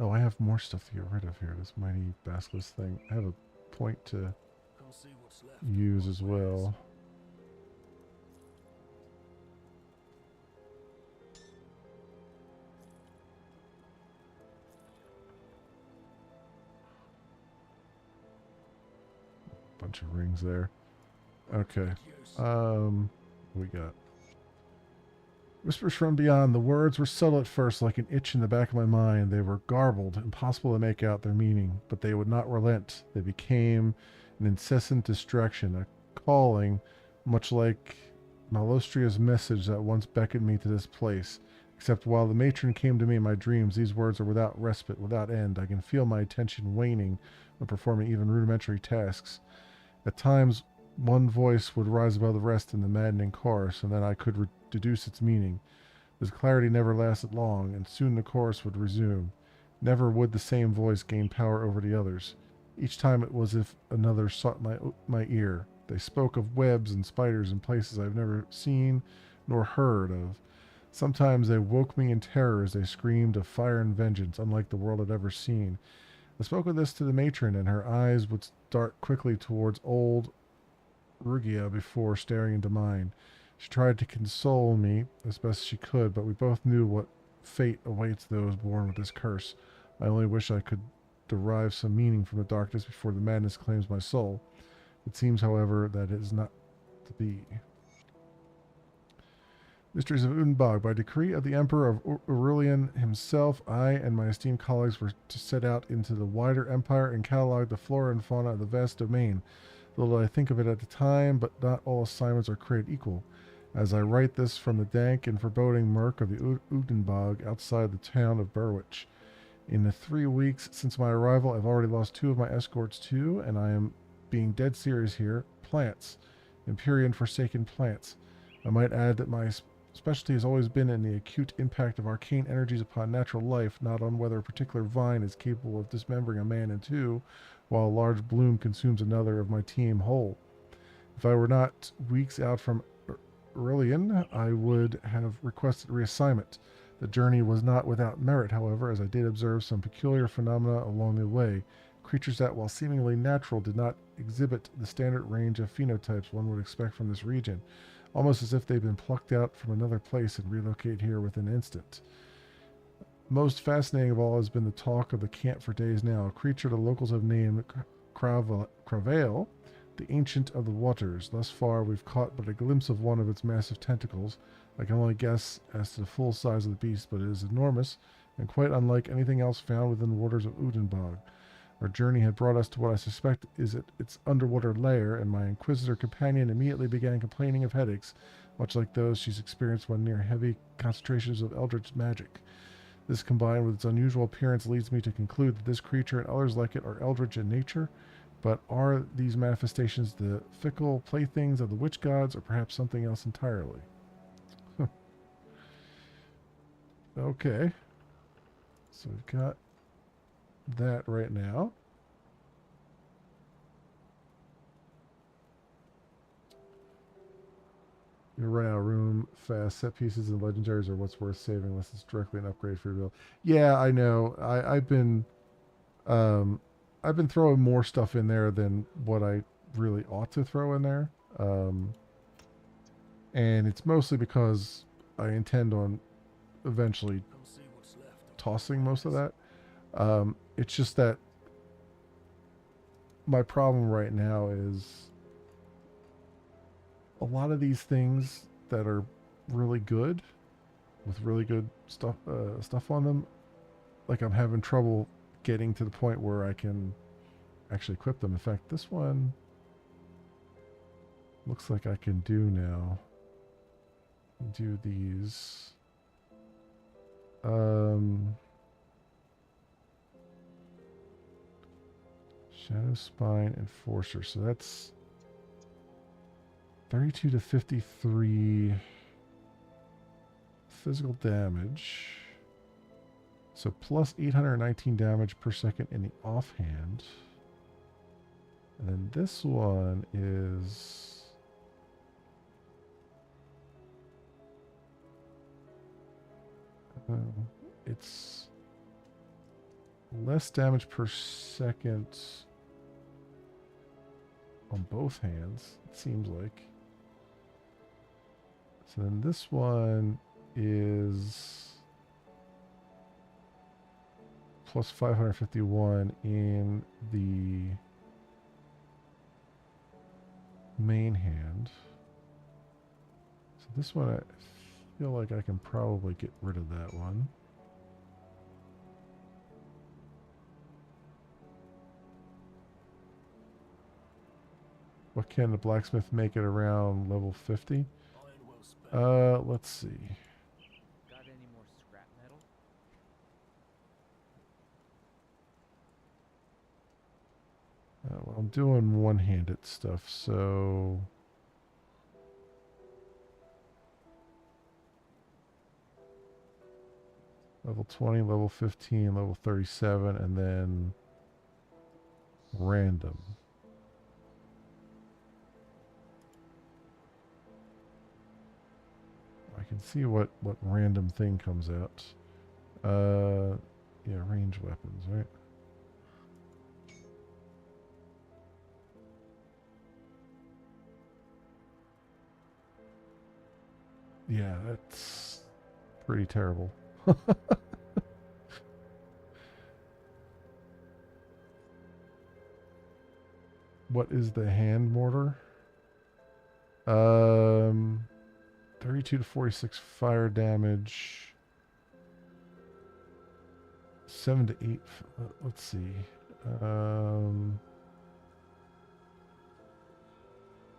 Oh, I have more stuff to get rid of here. This mighty basilisk thing. I have a point to use as well. Bunch of rings there. Okay. What we got? Whispers from beyond. The words were subtle at first, like an itch in the back of my mind. They were garbled, impossible to make out their meaning, but they would not relent. They became an incessant distraction, a calling, much like Malostria's message that once beckoned me to this place. Except while the matron came to me in my dreams, these words are without respite, without end. I can feel my attention waning when performing even rudimentary tasks. At times, one voice would rise above the rest in the maddening chorus, and then I could deduce its meaning. This clarity never lasted long, and soon the chorus would resume. Never would the same voice gain power over the others. Each time it was as if another sought my ear. They spoke of webs and spiders in places I've never seen nor heard of. Sometimes they woke me in terror as they screamed of fire and vengeance, unlike the world had ever seen. I spoke of this to the matron, and her eyes would dart quickly towards old Rugia before staring into mine. She tried to console me as best she could, but we both knew what fate awaits those born with this curse. I only wish I could derive some meaning from the darkness before the madness claims my soul. It seems, however, that it is not to be. Mysteries of Udenbog. By decree of the Emperor of Aurelian himself, I and my esteemed colleagues were to set out into the wider empire and catalog the flora and fauna of the vast domain. Little I think of it at the time, but not all assignments are created equal. As I write this from the dank and foreboding murk of the Udenbog outside the town of Berwich. In the 3 weeks since my arrival, I've already lost 2 of my escorts too, and I am being dead serious here. Plants. Empyrean forsaken plants. I might add that my specialty has always been in the acute impact of arcane energies upon natural life, not on whether a particular vine is capable of dismembering a man in 2, while a large bloom consumes another of my team whole. If I were not weeks out from Aurelian, I would have requested reassignment. The journey was not without merit, however, as I did observe some peculiar phenomena along the way. Creatures that, while seemingly natural, did not exhibit the standard range of phenotypes one would expect from this region, almost as if they'd been plucked out from another place and relocated here within an instant. Most fascinating of all has been the talk of the camp for days now, a creature the locals have named Cravale, the Ancient of the Waters. Thus far, we've caught but a glimpse of one of its massive tentacles. I can only guess as to the full size of the beast, but it is enormous and quite unlike anything else found within the waters of Udenbog. Our journey had brought us to what I suspect is its underwater lair, and my inquisitor companion immediately began complaining of headaches, much like those she's experienced when near heavy concentrations of eldritch magic. This, combined with its unusual appearance, leads me to conclude that this creature and others like it are eldritch in nature. But are these manifestations the fickle playthings of the witch gods, or perhaps something else entirely? Okay. So we've got that right now. You run out of room fast. Set pieces and legendaries are what's worth saving unless it's directly an upgrade for your build. Yeah, I know. I've been throwing more stuff in there than what I really ought to throw in there. And it's mostly because I intend on eventually tossing most of that. It's just that my problem right now is a lot of these things that are really good with really good stuff on them, like I'm having trouble getting to the point where I can actually equip them. In fact, this one looks like I can do now. Do these. Shadow Spine Enforcer. So that's 32 to 53 physical damage. So plus 819 damage per second in the offhand. And then this one is it's less damage per second on both hands, it seems like. So then this one is plus 551 in the main hand. So this one, I feel like I can probably get rid of that one. What can the blacksmith make it around level 50? Let's see. Got any more scrap metal? Well, I'm doing one-handed stuff, so Level 20, level 15, level 37, and then random. I can see what random thing comes out. Yeah, range weapons, right? Yeah, that's pretty terrible. What is the hand mortar? 32 to 46 fire damage. 7 to 8. Let's see. I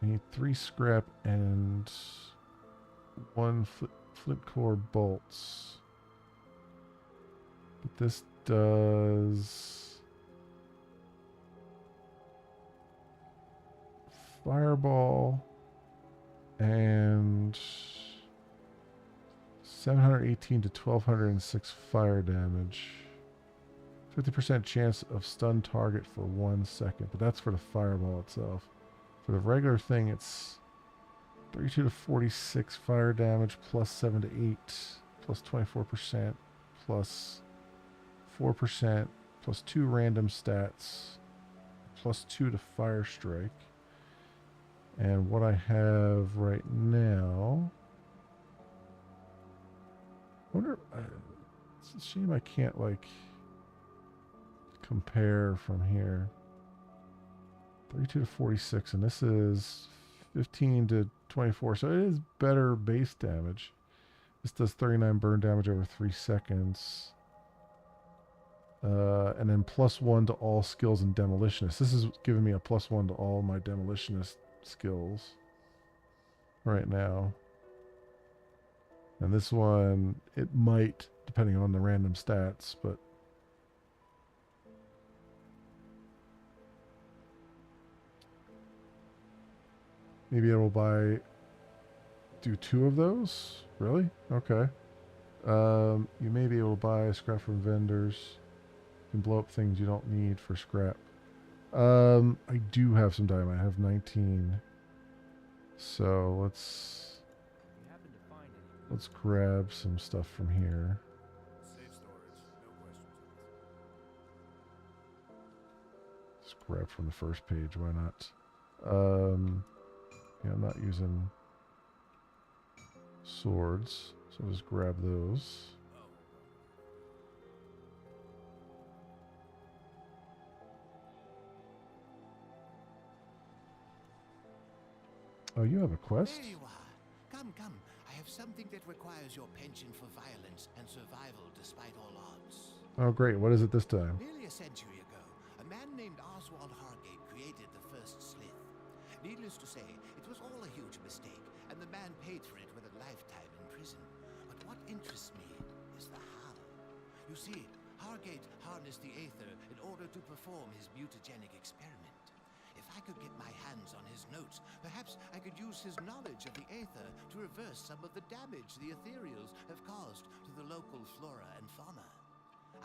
need 3 scrap and 1 flint core bolts. But this does fireball and 718 to 1206 fire damage. 50% chance of stun target for 1 second, but that's for the fireball itself. For the regular thing, it's 32 to 46 fire damage plus 7 to 8 plus 24% plus 4% plus 2 random stats plus 2 to fire strike. And what I have right now, I wonder, it's a shame I can't like compare from here. 32 to 46, and this is 15 to 24, so it is better base damage. This does 39 burn damage over 3 seconds. And then +1 to all skills and demolitionist. This is giving me a +1 to all my demolitionist skills right now. And this one, it might, depending on the random stats, but maybe I will do 2 of those? Really? Okay. You may be able to buy scrap from vendors. You can blow up things you don't need for scrap. I do have some dynamite. I have 19. So let's grab some stuff from here. Safe storage, no questions asked. Let's grab from the first page. Why not? Yeah, I'm not using swords, so I'll just grab those. Oh, you have a quest? There you are. Come, come. I have something that requires your penchant for violence and survival despite all odds. Oh, great. What is it this time? Nearly a century ago, a man named Oswald Hargate created the first Slith. Needless to say, it was all a huge mistake, and the man paid for it with a lifetime in prison. But what interests me is the how. You see, Hargate harnessed the Aether in order to perform his mutagenic experiment. If I could get my hands on his notes, perhaps I could use his knowledge of the Aether to reverse some of the damage the Ethereals have caused to the local flora and fauna.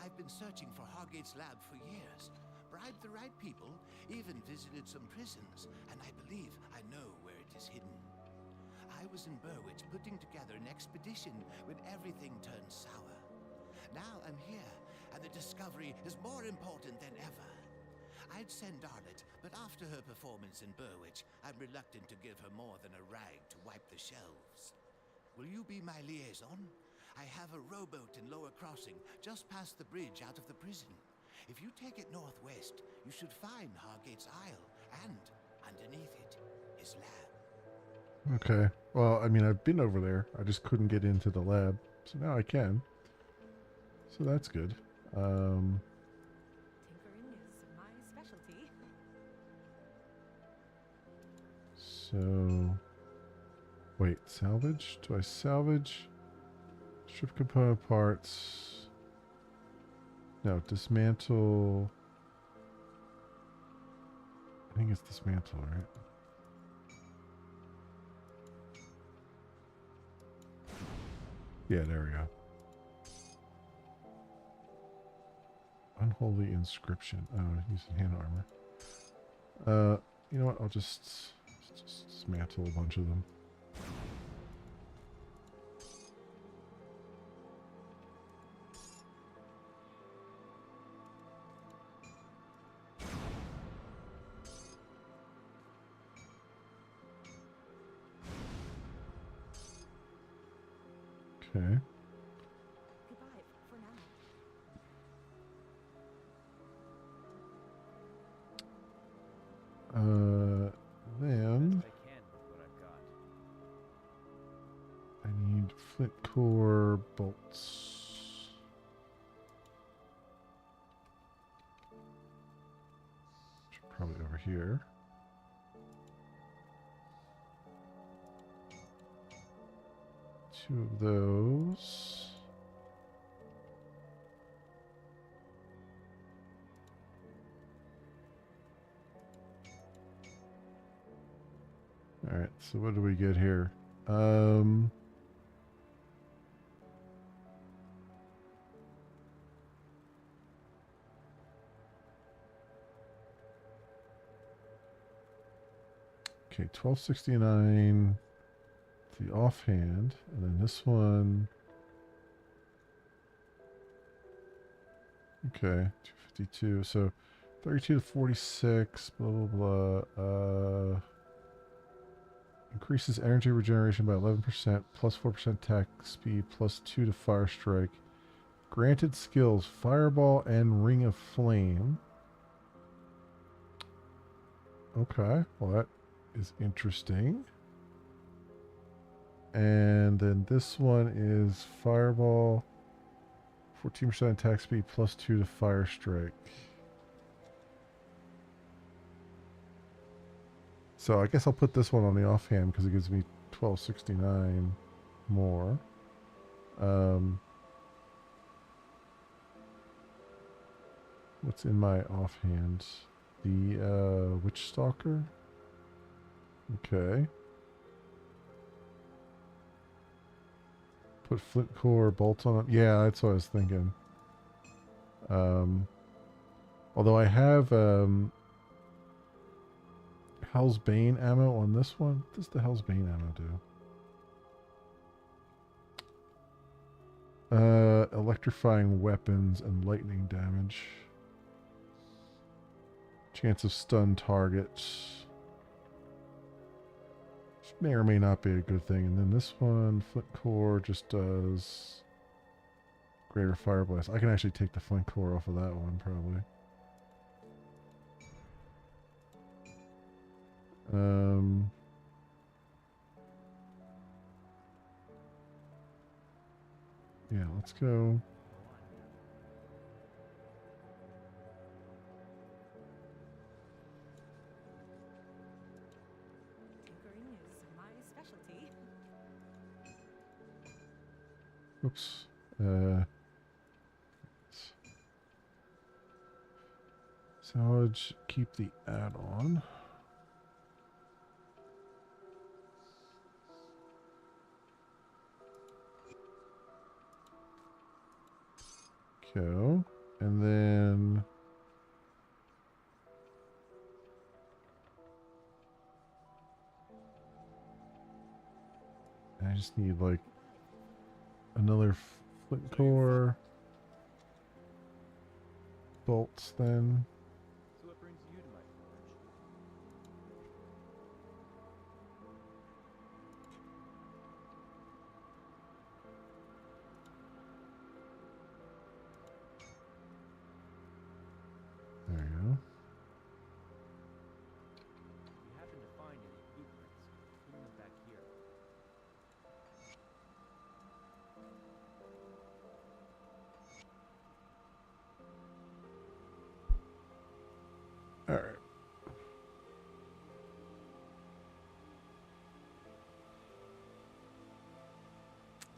I've been searching for Hargate's lab for years, bribed the right people, even visited some prisons, and I believe I know where it is hidden. I was in Burwich putting together an expedition when everything turned sour. Now I'm here, and the discovery is more important than ever. I'd send Arlette, but after her performance in Burwich, I'm reluctant to give her more than a rag to wipe the shelves. Will you be my liaison? I have a rowboat in Lower Crossing, just past the bridge out of the prison. If you take it northwest, you should find Hargate's Isle, and underneath it, his lab. Okay. Well, I mean, I've been over there. I just couldn't get into the lab. So now I can. So that's good. Tinkering is my specialty. So, wait, salvage? Do I salvage? Strip component parts. No, dismantle. I think it's dismantle, right? Yeah, there we go. Unholy inscription. Oh, using hand armor. You know what? I'll just dismantle a bunch of them. Okay. Goodbye for now. Then Best I can with what I've got. I need flint core bolts. Which are probably over here. Two of those. All right, so what do we get here? Okay, 1269. The offhand, and then this one. Okay, 252. So 32 to 46, blah blah blah. Increases energy regeneration by 11%, plus 4% attack speed, plus 2 to fire strike. Granted skills, Fireball and Ring of Flame. Okay, well that is interesting. And then this one is Fireball, 14% attack speed, plus 2 to fire strike. So I guess I'll put this one on the offhand because it gives me 1269 more. What's in my offhand? The Witch Stalker. Okay. Put flint core bolts on it. Yeah, that's what I was thinking. Although I have Hell's Bane ammo on this one. What does the Hell's Bane ammo do? Electrifying weapons and lightning damage. Chance of stun targets. Which may or may not be a good thing. And then this one, flint core, just does greater fire blast. I can actually take the flint core off of that one, probably. Yeah, let's go. Tinkering is my specialty. Oops. Salvage, keep the add-on. Go. And then I just need like another flint core bolts then. So what brings you to my forge? There you go. If you happen to find any blueprints, bring them back here. All right.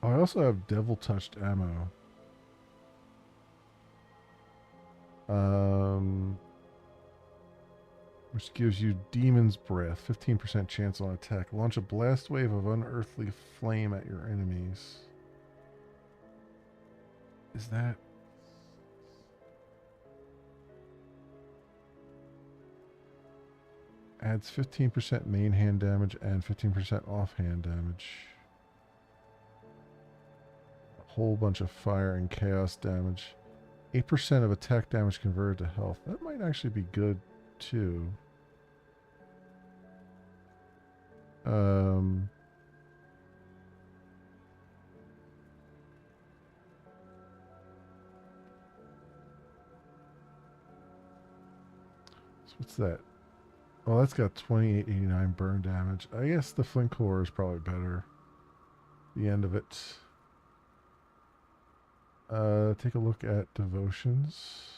Oh, I also have devil touched ammo. Which gives you Demon's Breath, 15% chance on attack. Launch a blast wave of unearthly flame at your enemies. Is that... Adds 15% main hand damage and 15% offhand damage. A whole bunch of fire and chaos damage. 8% of attack damage converted to health. That might actually be good too. Um, so what's that? Oh, that's got 2889 burn damage. I guess the flint core is probably better. The end of it. Take a look at devotions.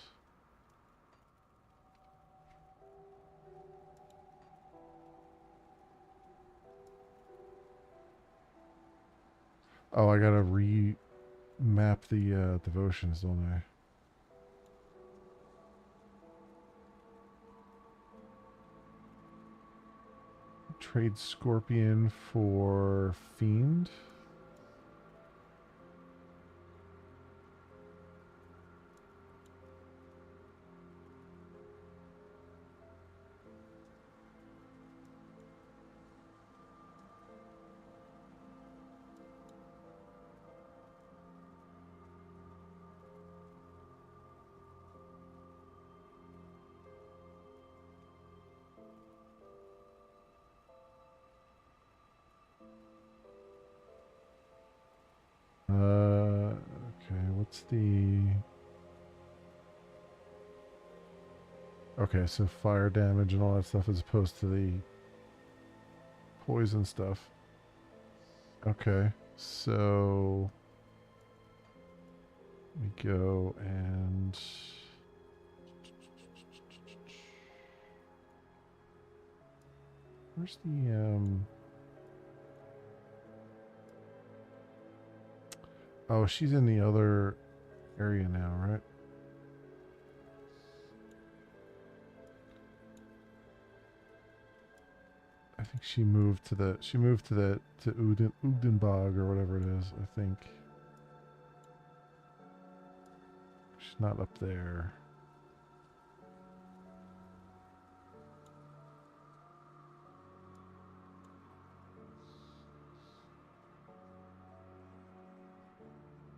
Oh, I gotta remap the devotions, don't I? Trade Scorpion for Fiend. Okay, what's the... Okay, so fire damage and all that stuff as opposed to the poison stuff. Okay, so... we go and... Where's the, Oh, she's in the other area now, right? I think she moved to Ugdenbog or whatever it is, I think. She's not up there.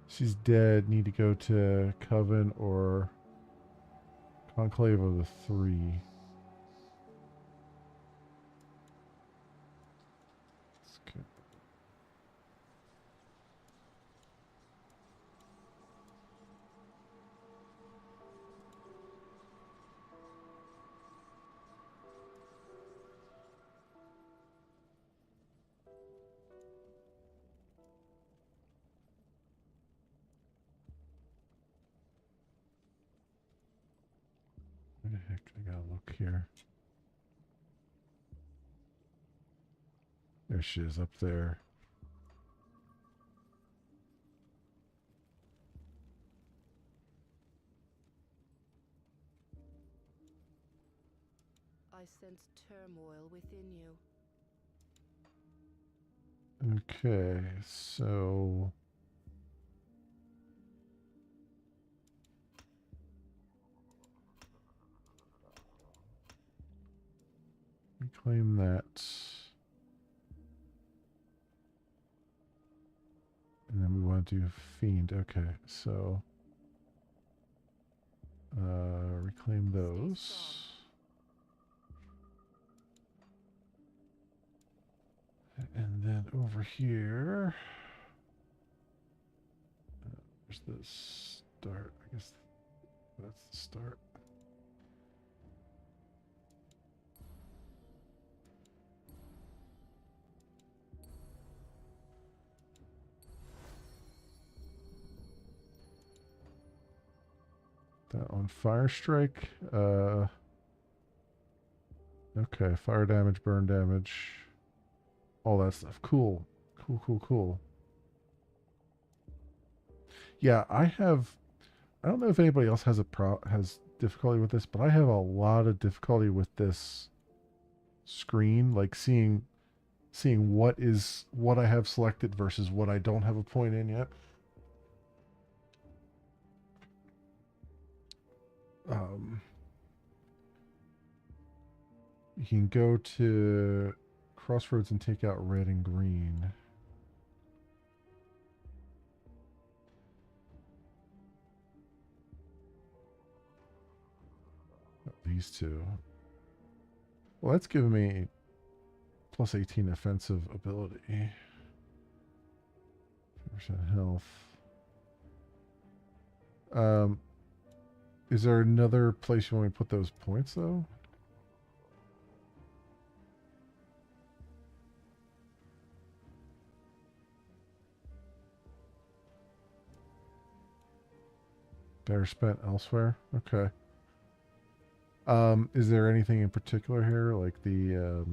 She's dead. Need to go to Coven or Conclave of the Three. Okay. Where the heck? I gotta look here. There she is up there. I sense turmoil within you. Okay, so... reclaim that. And then we want to do Fiend. Okay, so... reclaim those. And then over here... where's the start? I guess that's the start. That on Fire Strike. Okay, fire damage, burn damage, all that stuff. Cool. Cool. Yeah, I don't know if anybody else has has difficulty with this, but I have a lot of difficulty with this screen, like seeing what I have selected versus what I don't have a point in yet. You can go to Crossroads and take out red and green. These two. Well, that's giving me plus 18 offensive ability. 50% health. Is there another place you want me to put those points, though? Better spent elsewhere? Okay. Is there anything in particular here? Like the, I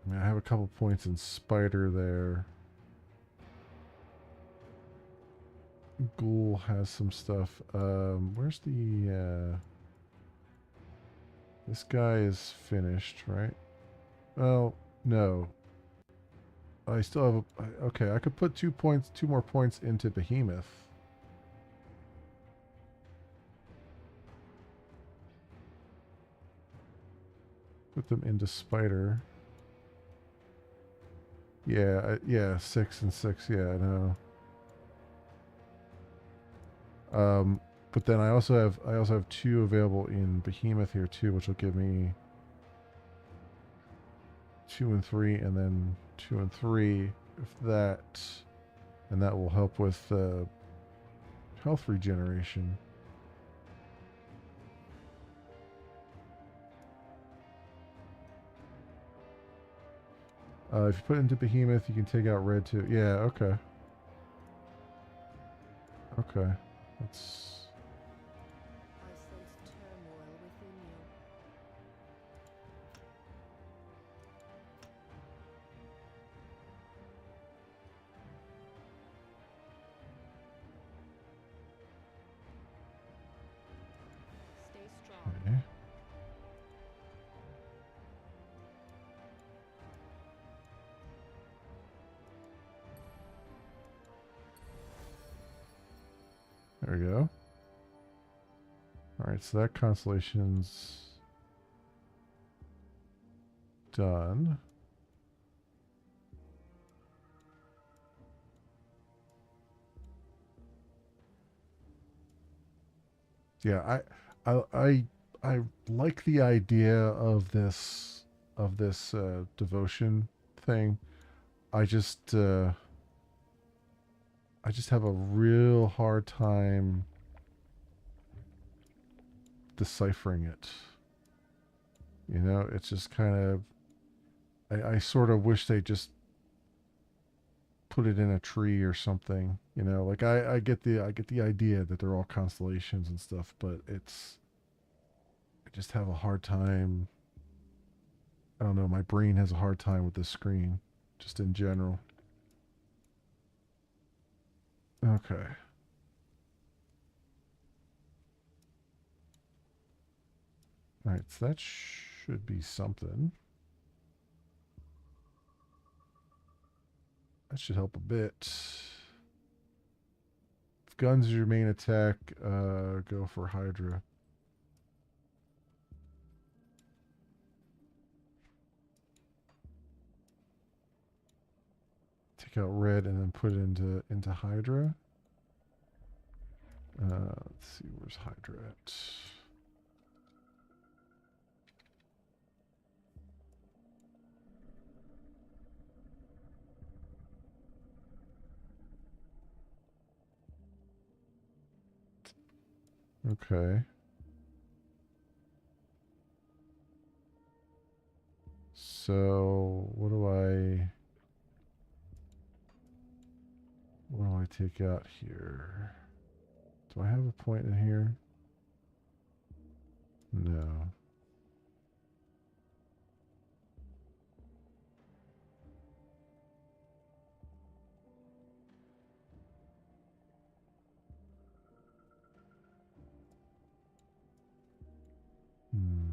mean, I have a couple points in Spider there. Ghoul has some stuff. Where's the, this guy is finished, right? Well, no. I still have a, okay, I could put 2 more points into Behemoth. Put them into Spider. Yeah, yeah, 6 and 6, yeah, I know. But then I also have 2 available in Behemoth here too, which will give me 2 and 3, and then 2 and 3, if that, and that will help with health regeneration. If you put it into Behemoth, you can take out red too. Yeah, okay. Okay. That's... I sense turmoil within you. Stay strong. Okay. There we go. Alright, so that constellation's done. Yeah, I like the idea of this devotion thing. I just have a real hard time deciphering it. You know, it's just kind of, I sort of wish they just put it in a tree or something. You know, like I get the idea that they're all constellations and stuff, but I just have a hard time. I don't know, my brain has a hard time with this screen, just in general. Okay. Alright, so that should be something. That should help a bit. If guns is your main attack, go for Hydra. Take out red and then put it into Hydra. Let's see, where's Hydra at? Okay. So what do I take out here? Do I have a point in here? No. Hmm.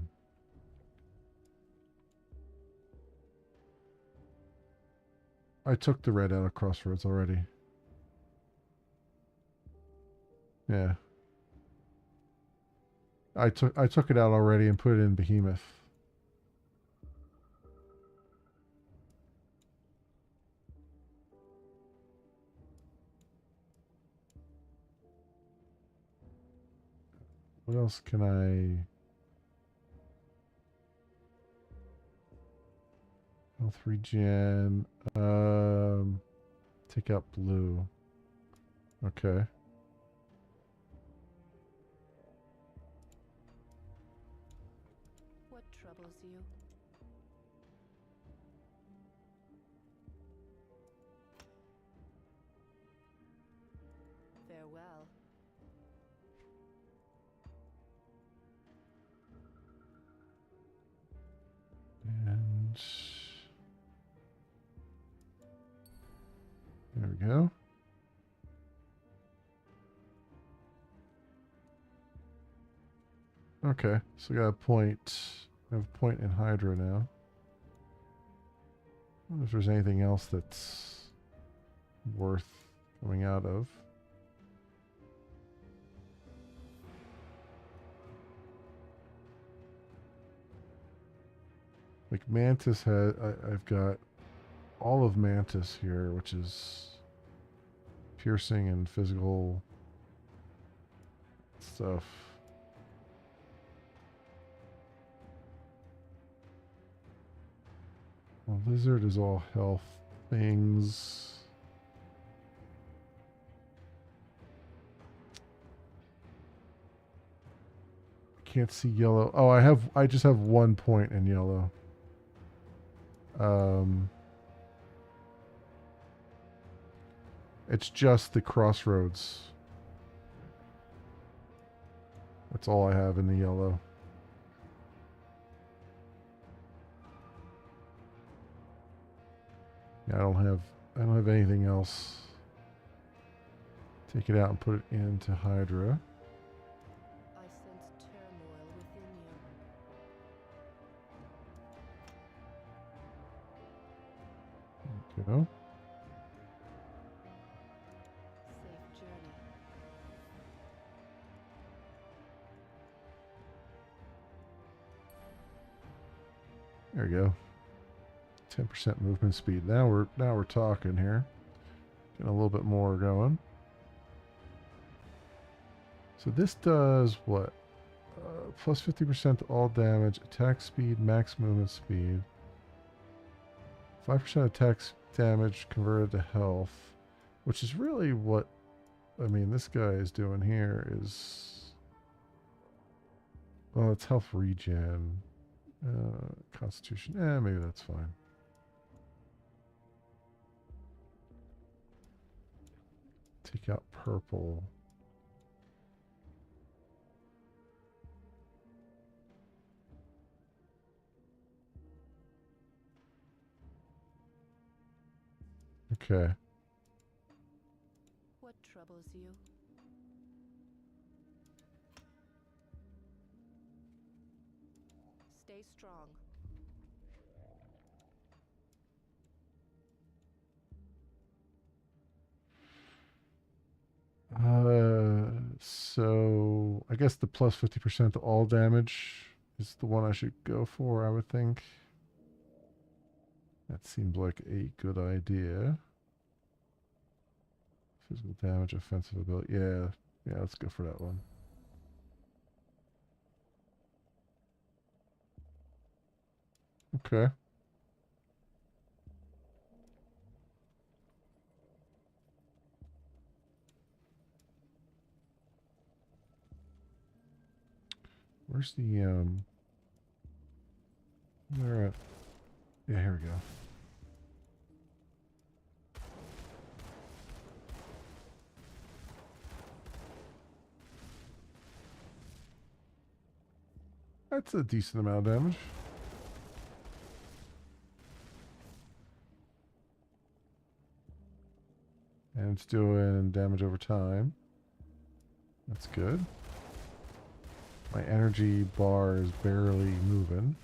I took the red out of Crossroads already. Yeah. I took it out already and put it in Behemoth. What else can I... Health regen. Take out blue. Okay. What troubles you? Farewell. And there we go. Okay, so I got a point. I have a point in Hydra now. I wonder if there's anything else that's worth coming out of. Like Mantis had, I've got all of Mantis here, which is piercing and physical stuff. Well, Lizard is all health things. I can't see yellow. Oh, I just have 1 point in yellow. It's just the crossroads. That's all I have in the yellow. Yeah, I don't have anything else. Take it out and put it into Hydra. I sense turmoil within you. There we go. Safe journey. There we go. 10% movement speed. Now we're talking here. Getting a little bit more going. So this does what? Plus 50% to all damage, attack speed, max movement speed. 5% attack damage converted to health, which is really what, I mean, this guy is doing here is, well, it's health regen. Constitution, maybe that's fine. Take out purple. Okay. What troubles you? Stay strong. So I guess the plus 50% to all damage is the one I should go for, I would think. That seems like a good idea. Physical damage, offensive ability. Yeah, let's go for that one. Okay. Where's the where at? Yeah, here we go. That's a decent amount of damage. And it's doing damage over time. That's good. My energy bar is barely moving.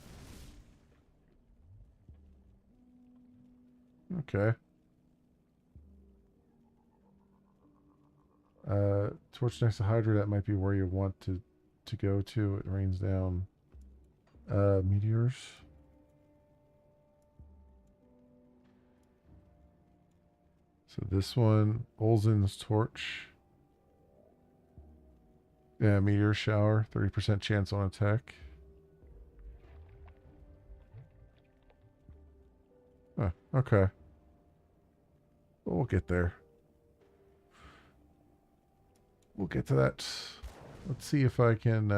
Okay. Torch next to Hydra, that might be where you want to to go to. It rains down meteors. So this one, Olzen's torch. Yeah, meteor shower, 30% chance on attack. Huh, okay. We'll get there. We'll get to that. Let's see if I can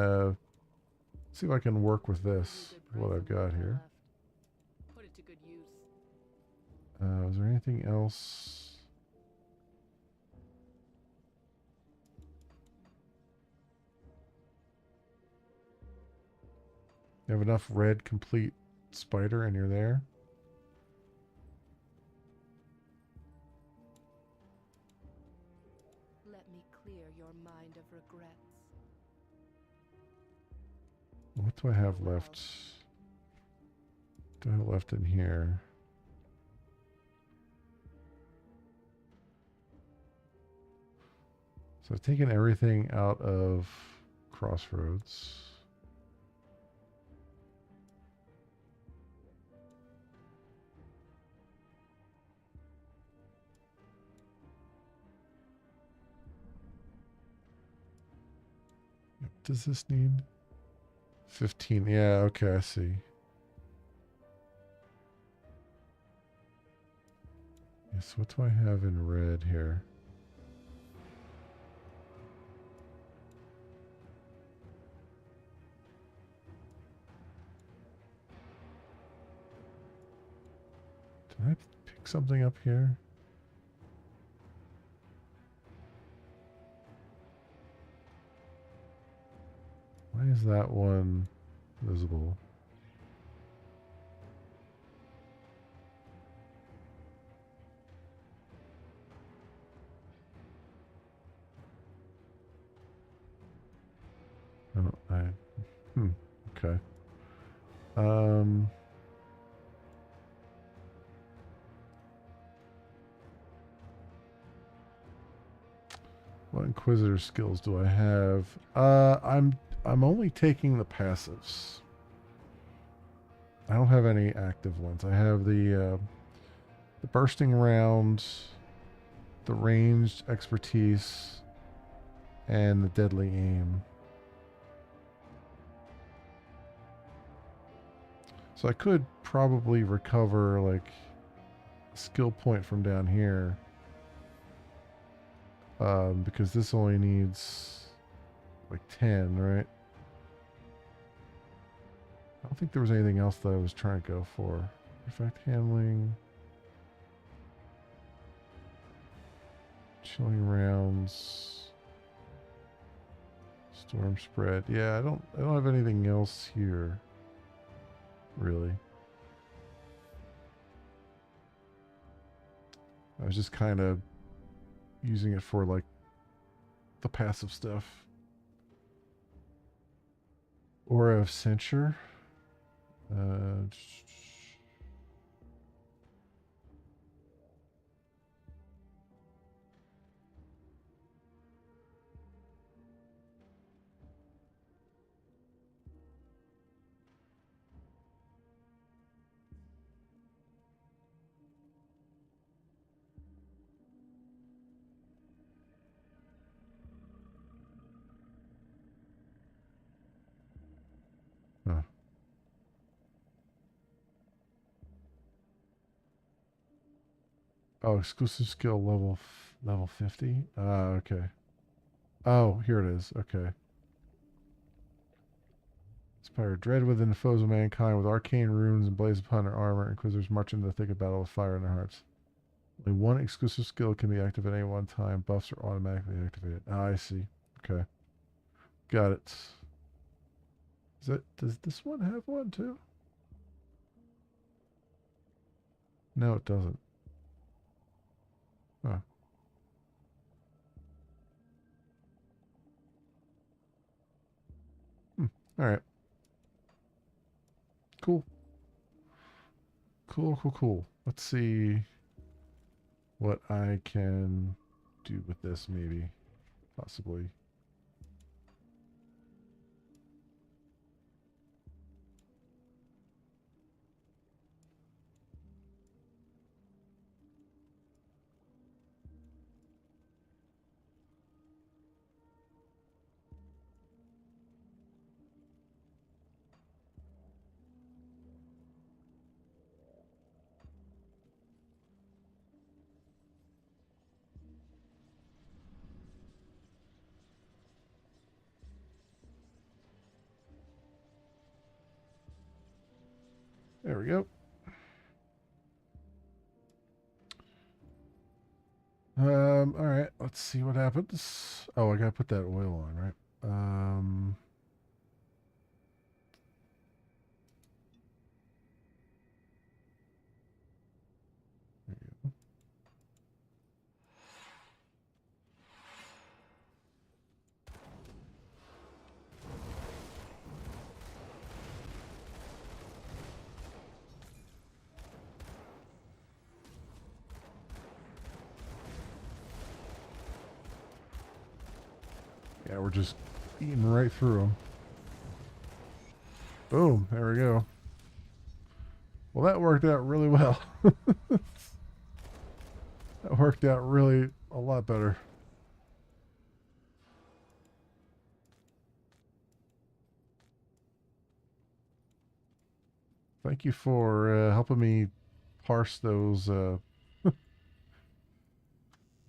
work with this. What I've got here. Put it to good use. Is there anything else? You have enough red complete spider and you're there? Let me clear your mind of regrets. What do I have left? What do I have left in here? So I've taken everything out of Crossroads. What does this need? 15. Yeah, okay, I see. Yes, what do I have in red here? Did I pick something up here? Why is that one visible? Okay. What Inquisitor skills do I have? I'm only taking the passives. I don't have any active ones. I have the bursting round, the ranged expertise, and the deadly aim. So I could probably recover like a skill point from down here. Because this only needs like 10, right? I don't think there was anything else that I was trying to go for. Effect handling. Chilling rounds. Storm spread. Yeah, I don't have anything else here. Really. I was just kind of using it for like the passive stuff. Aura of Censure. Huh. Oh, exclusive skill level 50. Okay. Oh, here it is. Okay. Inspire dread within the foes of mankind with arcane runes and blaze upon their armor. Inquisitors march into the thick of battle with fire in their hearts. Only one exclusive skill can be activated at any one time. Buffs are automatically activated. Ah, I see. Okay. Got it. Does this one have one too? No, it doesn't. Huh. All right. Cool. Cool. Let's see what I can do with this, maybe. Possibly. There we go. All right, let's see what happens. Oh, I gotta put that oil on, right? There you go. Yeah, we're just eating right through them. Boom, there we go. Well, that worked out really well. That worked out really a lot better. Thank you for helping me parse those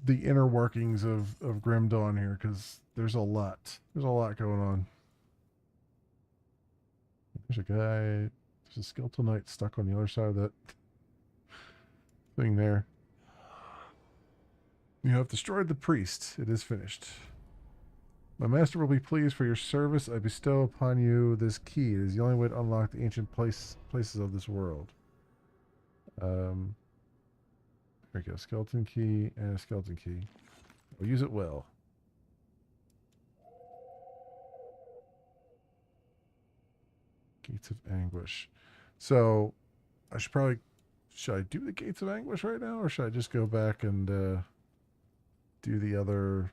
the inner workings of Grim Dawn here, because there's a lot. There's a lot going on. There's a guy. There's a skeletal knight stuck on the other side of that thing there. You have destroyed the priest. It is finished. My master will be pleased for your service. I bestow upon you this key. It is the only way to unlock the ancient places of this world. There we go. Skeleton key and a skeleton key. We'll use it well. Gates of Anguish. So, should I do the Gates of Anguish right now, or should I just go back and do the other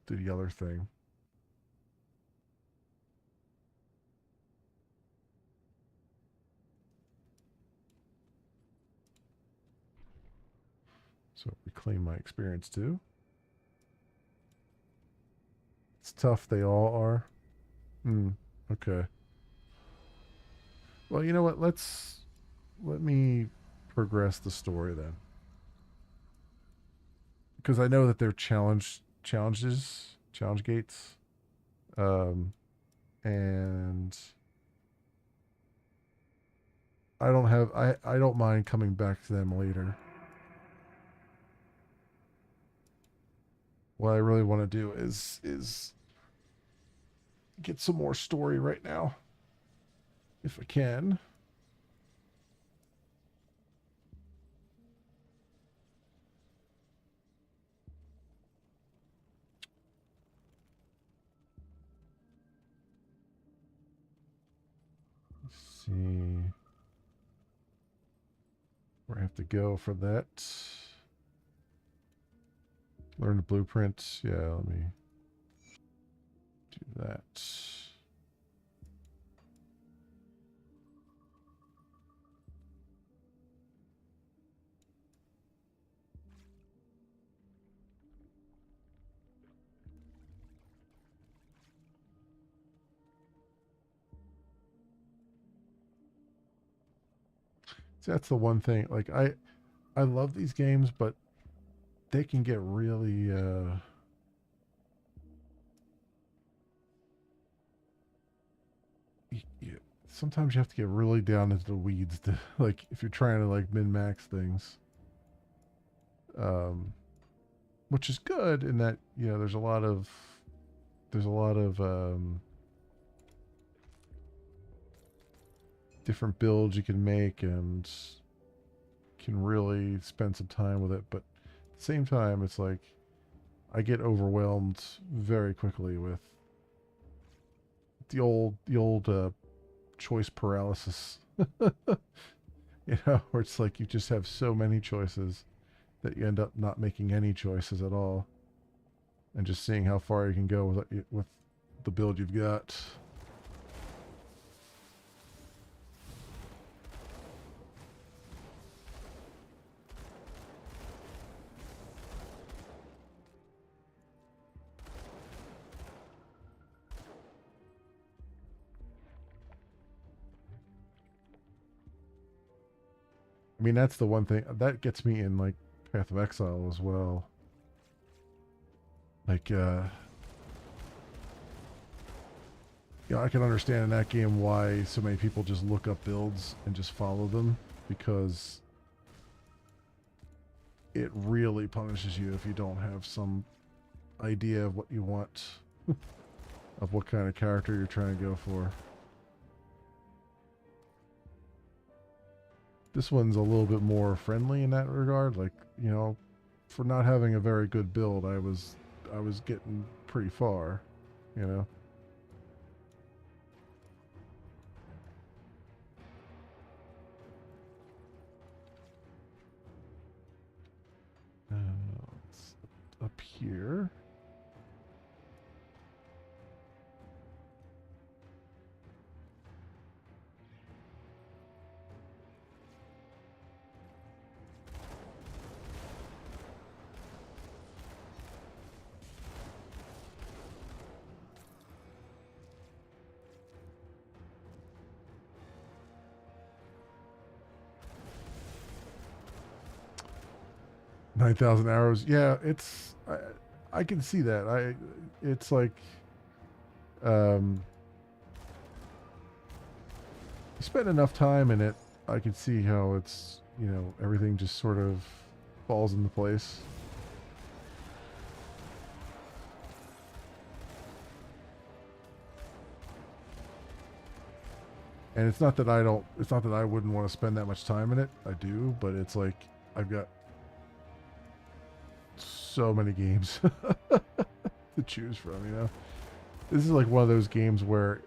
thing? So reclaim my experience too. It's tough, they all are. Okay. Well, you know what? Let me progress the story then. Because I know that they're challenge gates. And I don't mind coming back to them later. What I really want to do is get some more story right now, if I can. Let's see where I have to go for that. Learn the blueprint. Yeah, let me do that. See, that's the one thing. Like I love these games, but they can get really sometimes you have to get really down into the weeds to, like, if you're trying to like min-max things. Which is good in that, you know, there's a lot of different builds you can make and can really spend some time with it, but at the same time it's like I get overwhelmed very quickly with the old choice paralysis. You know, where it's like you just have so many choices that you end up not making any choices at all, and just seeing how far you can go with the build you've got. I mean, that's the one thing that gets me in like Path of Exile as well. Like, you know, I can understand in that game why so many people just look up builds and just follow them, because it really punishes you if you don't have some idea of what you want, of what kind of character you're trying to go for. This one's a little bit more friendly in that regard. Like, you know, for not having a very good build, I was getting pretty far, you know. It's up here. $9,000 arrows. Yeah, it's I can see that. It's like you spend enough time in it, I can see how it's, you know, everything just sort of falls into place. And it's not that I wouldn't want to spend that much time in it. I do, but it's like I've got so many games to choose from, you know. This is like one of those games where,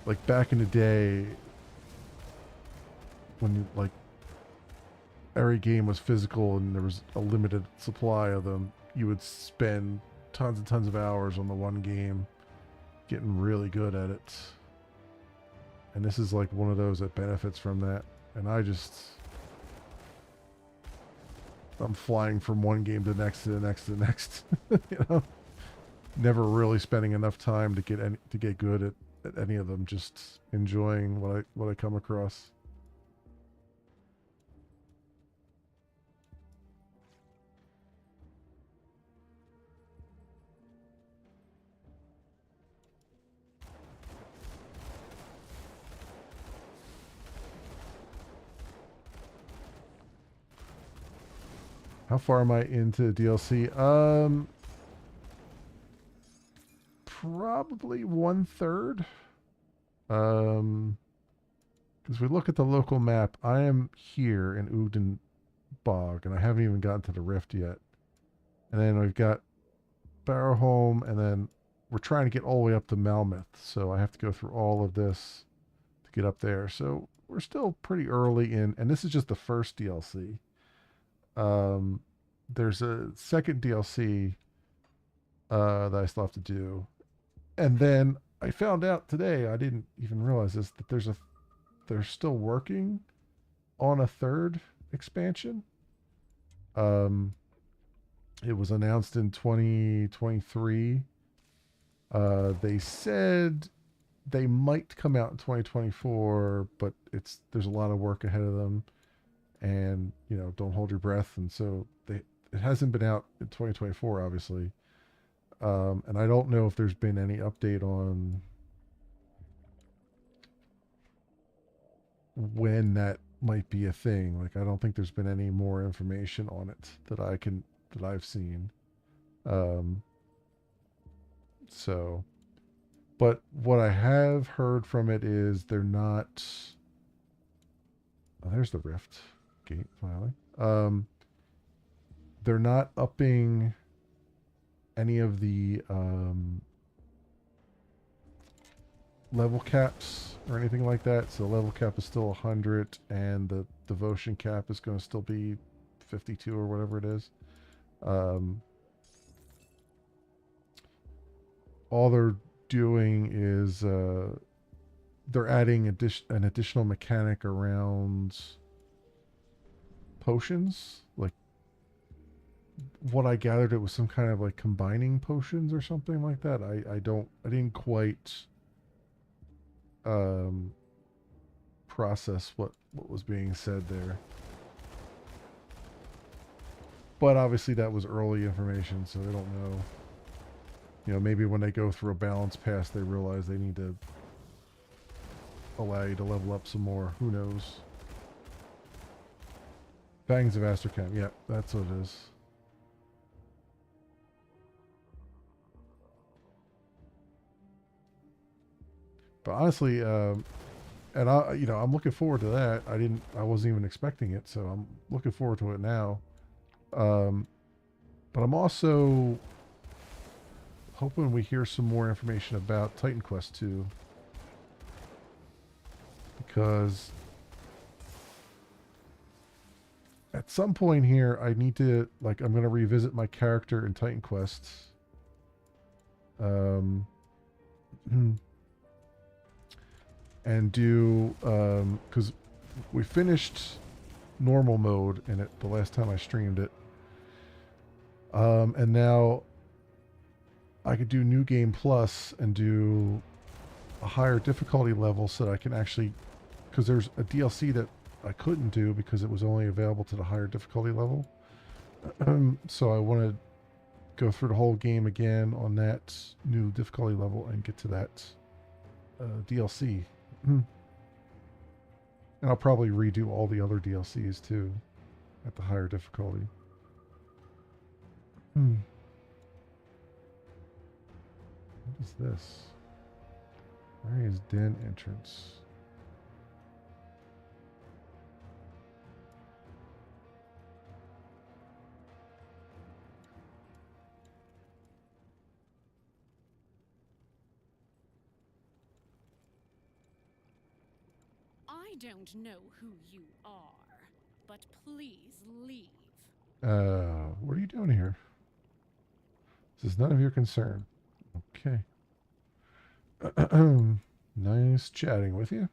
like, back in the day when you, like, every game was physical and there was a limited supply of them, you would spend tons and tons of hours on the one game getting really good at it. And this is like one of those that benefits from that. And I'm flying from one game to the next to the next to the next. You know, never really spending enough time to get good at any of them. Just enjoying what I come across. How far am I into DLC? Probably 1/3. Because we look at the local map, I am here in Ugden Bog, and I haven't even gotten to the Rift yet. And then we've got Barrowholm, and then we're trying to get all the way up to Malmeth, so I have to go through all of this to get up there. So we're still pretty early in, and this is just the first DLC. There's a second DLC that I still have to do, and then I found out today, I didn't even realize this, that they're still working on a third expansion. It was announced in 2023. They said they might come out in 2024, but there's a lot of work ahead of them. And, you know, don't hold your breath. And so it hasn't been out in 2024, obviously. And I don't know if there's been any update on when that might be a thing. Like, I don't think there's been any more information on it that I've seen. So, but what I have heard from it is they're not. Oh, there's the Rift gate finally. They're not upping any of the level caps or anything like that. So the level cap is still 100, and the devotion cap is going to still be 52 or whatever it is. All they're doing is they're adding an additional mechanic around potions. Like, what I gathered, it was some kind of like combining potions or something like that. I didn't quite process what was being said there. But obviously that was early information, so I don't know You know, maybe when they go through a balance pass, they realize they need to allow you to level up some more. Who knows? Fangs of Astrakhan. Yep, that's what it is. But honestly, and I'm looking forward to that. I wasn't even expecting it, so I'm looking forward to it now. But I'm also hoping we hear some more information about Titan Quest 2. Because at some point here, I need to, like, I'm going to revisit my character in Titan Quest. And do, because we finished normal mode in it the last time I streamed it. And now I could do New Game Plus and do a higher difficulty level so that I can actually, because there's a DLC that I couldn't do because it was only available to the higher difficulty level. So I want to go through the whole game again on that new difficulty level and get to that DLC. And I'll probably redo all the other DLCs too at the higher difficulty. What is this? Maria's Den entrance. I don't know who you are, but please leave. What are you doing here? This is none of your concern. Okay. Nice chatting with you.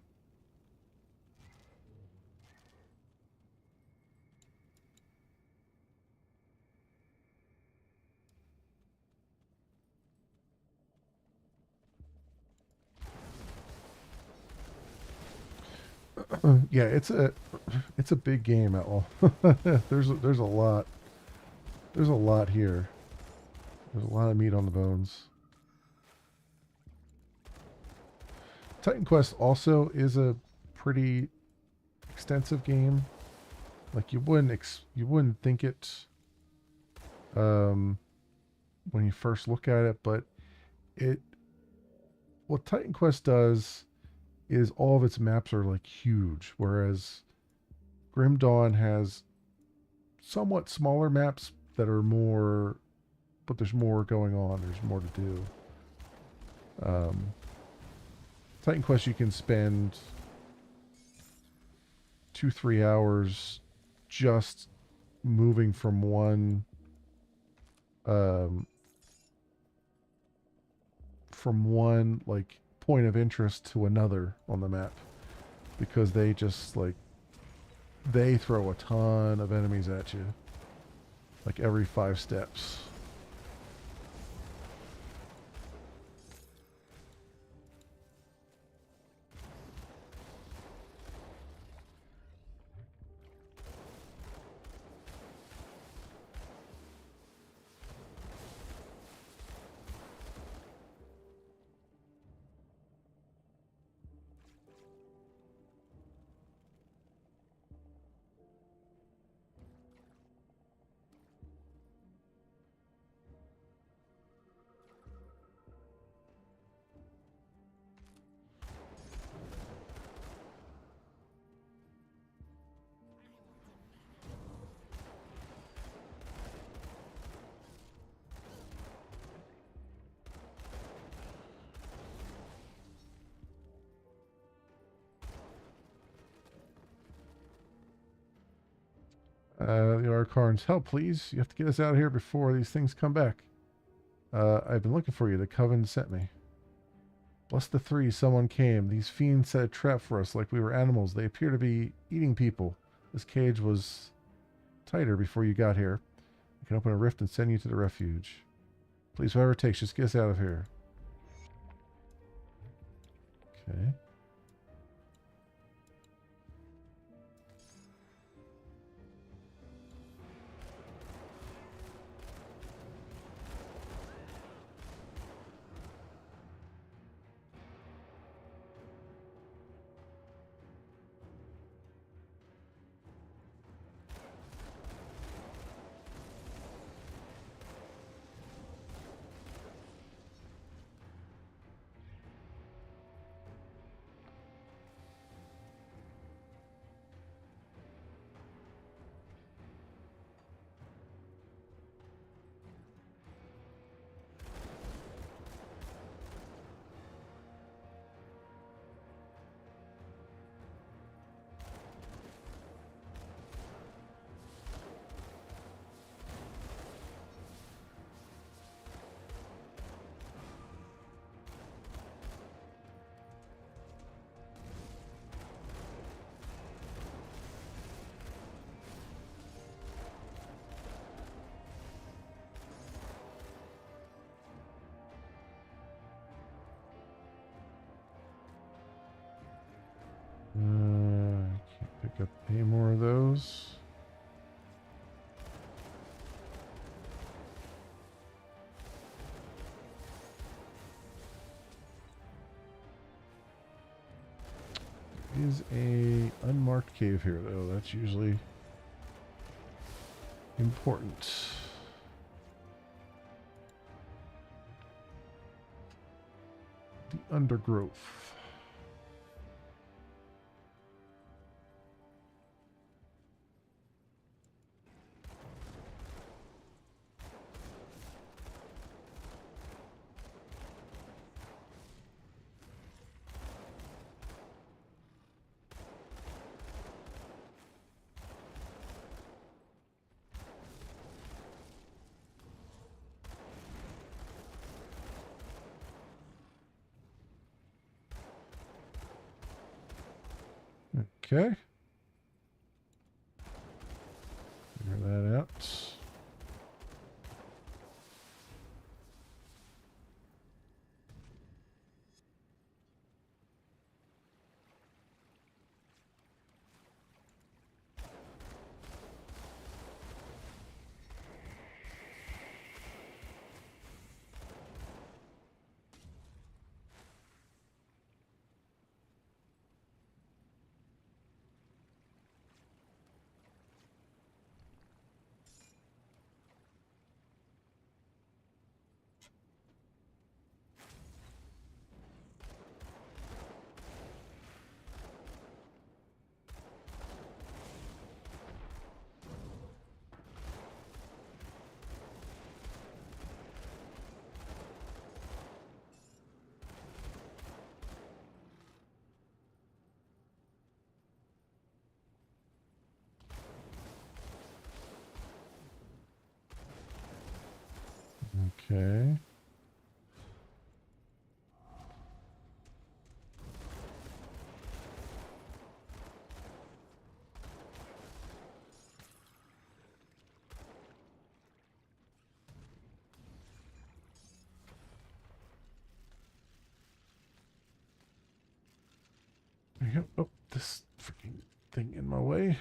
Yeah, it's a big game, Owl. There's a lot. There's a lot here. There's a lot of meat on the bones. Titan Quest also is a pretty extensive game. Like you wouldn't think it when you first look at it, but what Titan Quest does is all of its maps are like huge, whereas Grim Dawn has somewhat smaller maps that are more, but there's more going on. There's more to do. Titan Quest, you can spend 2-3 hours just moving from one like point of interest to another on the map, because they just they throw a ton of enemies at you like every 5 steps. The Arkarns, help please. You have to get us out of here before these things come back. I've been looking for you. The Coven sent me. Bless the three, someone came. These fiends set a trap for us like we were animals. They appear to be eating people. This cage was tighter before you got here. I can open a rift and send you to the refuge. Please, whoever it takes, just get us out of here. Okay. Pick up any more of those. There is a unmarked cave here, though. That's usually important. The undergrowth. Okay. Figure that out. Okay. There you go. Oh, this freaking thing in my way.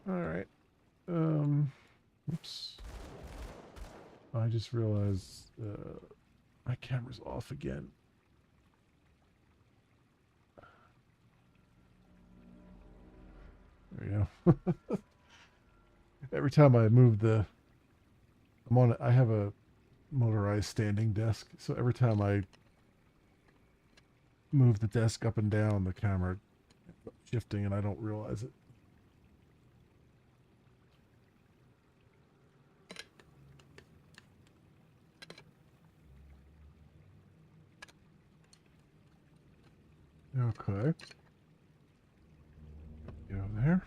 All right. Oops. I just realized my camera's off again. There you go. Every time I move I'm on it. I have a motorized standing desk, so every time I move the desk up and down, the camera shifting, and I don't realize it. Okay. Go there.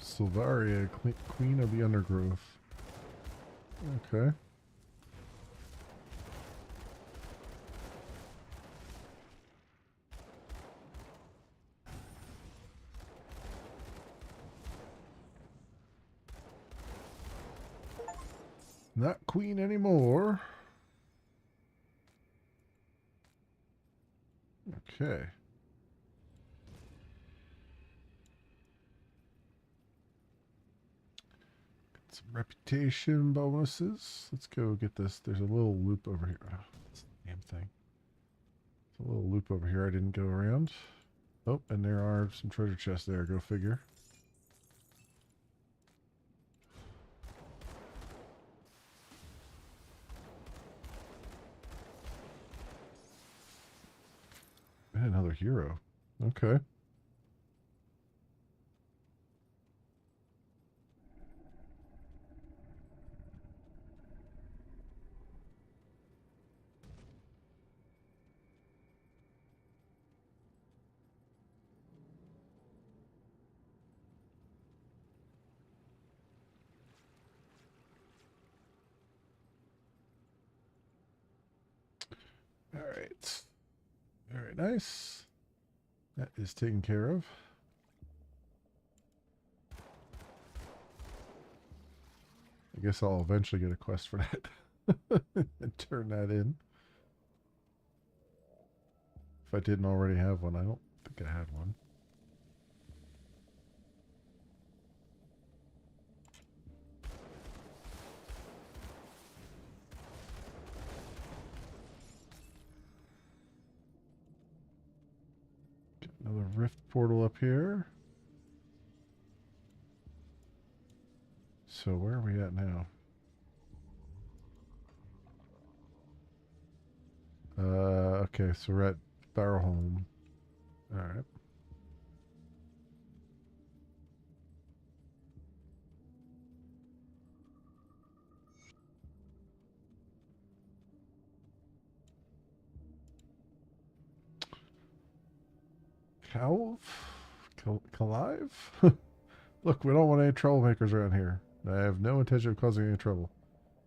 Silvaria, Queen of the Undergrowth. Okay. Not queen anymore. Okay. Reputation bonuses. Let's go get this. There's a little loop over here. Oh, that's the damn thing. There's a little loop over here I didn't go around. Oh, and there are some treasure chests there. Go figure. And another hero. Okay. All right. Very nice. That is taken care of. I guess I'll eventually get a quest for that and turn that in. If I didn't already have one, I don't think I had one. Get another rift portal up here. So where are we at now? Okay, so we're at Barrowholm. All right. Calive? Look, we don't want any troublemakers around here. I have no intention of causing any trouble.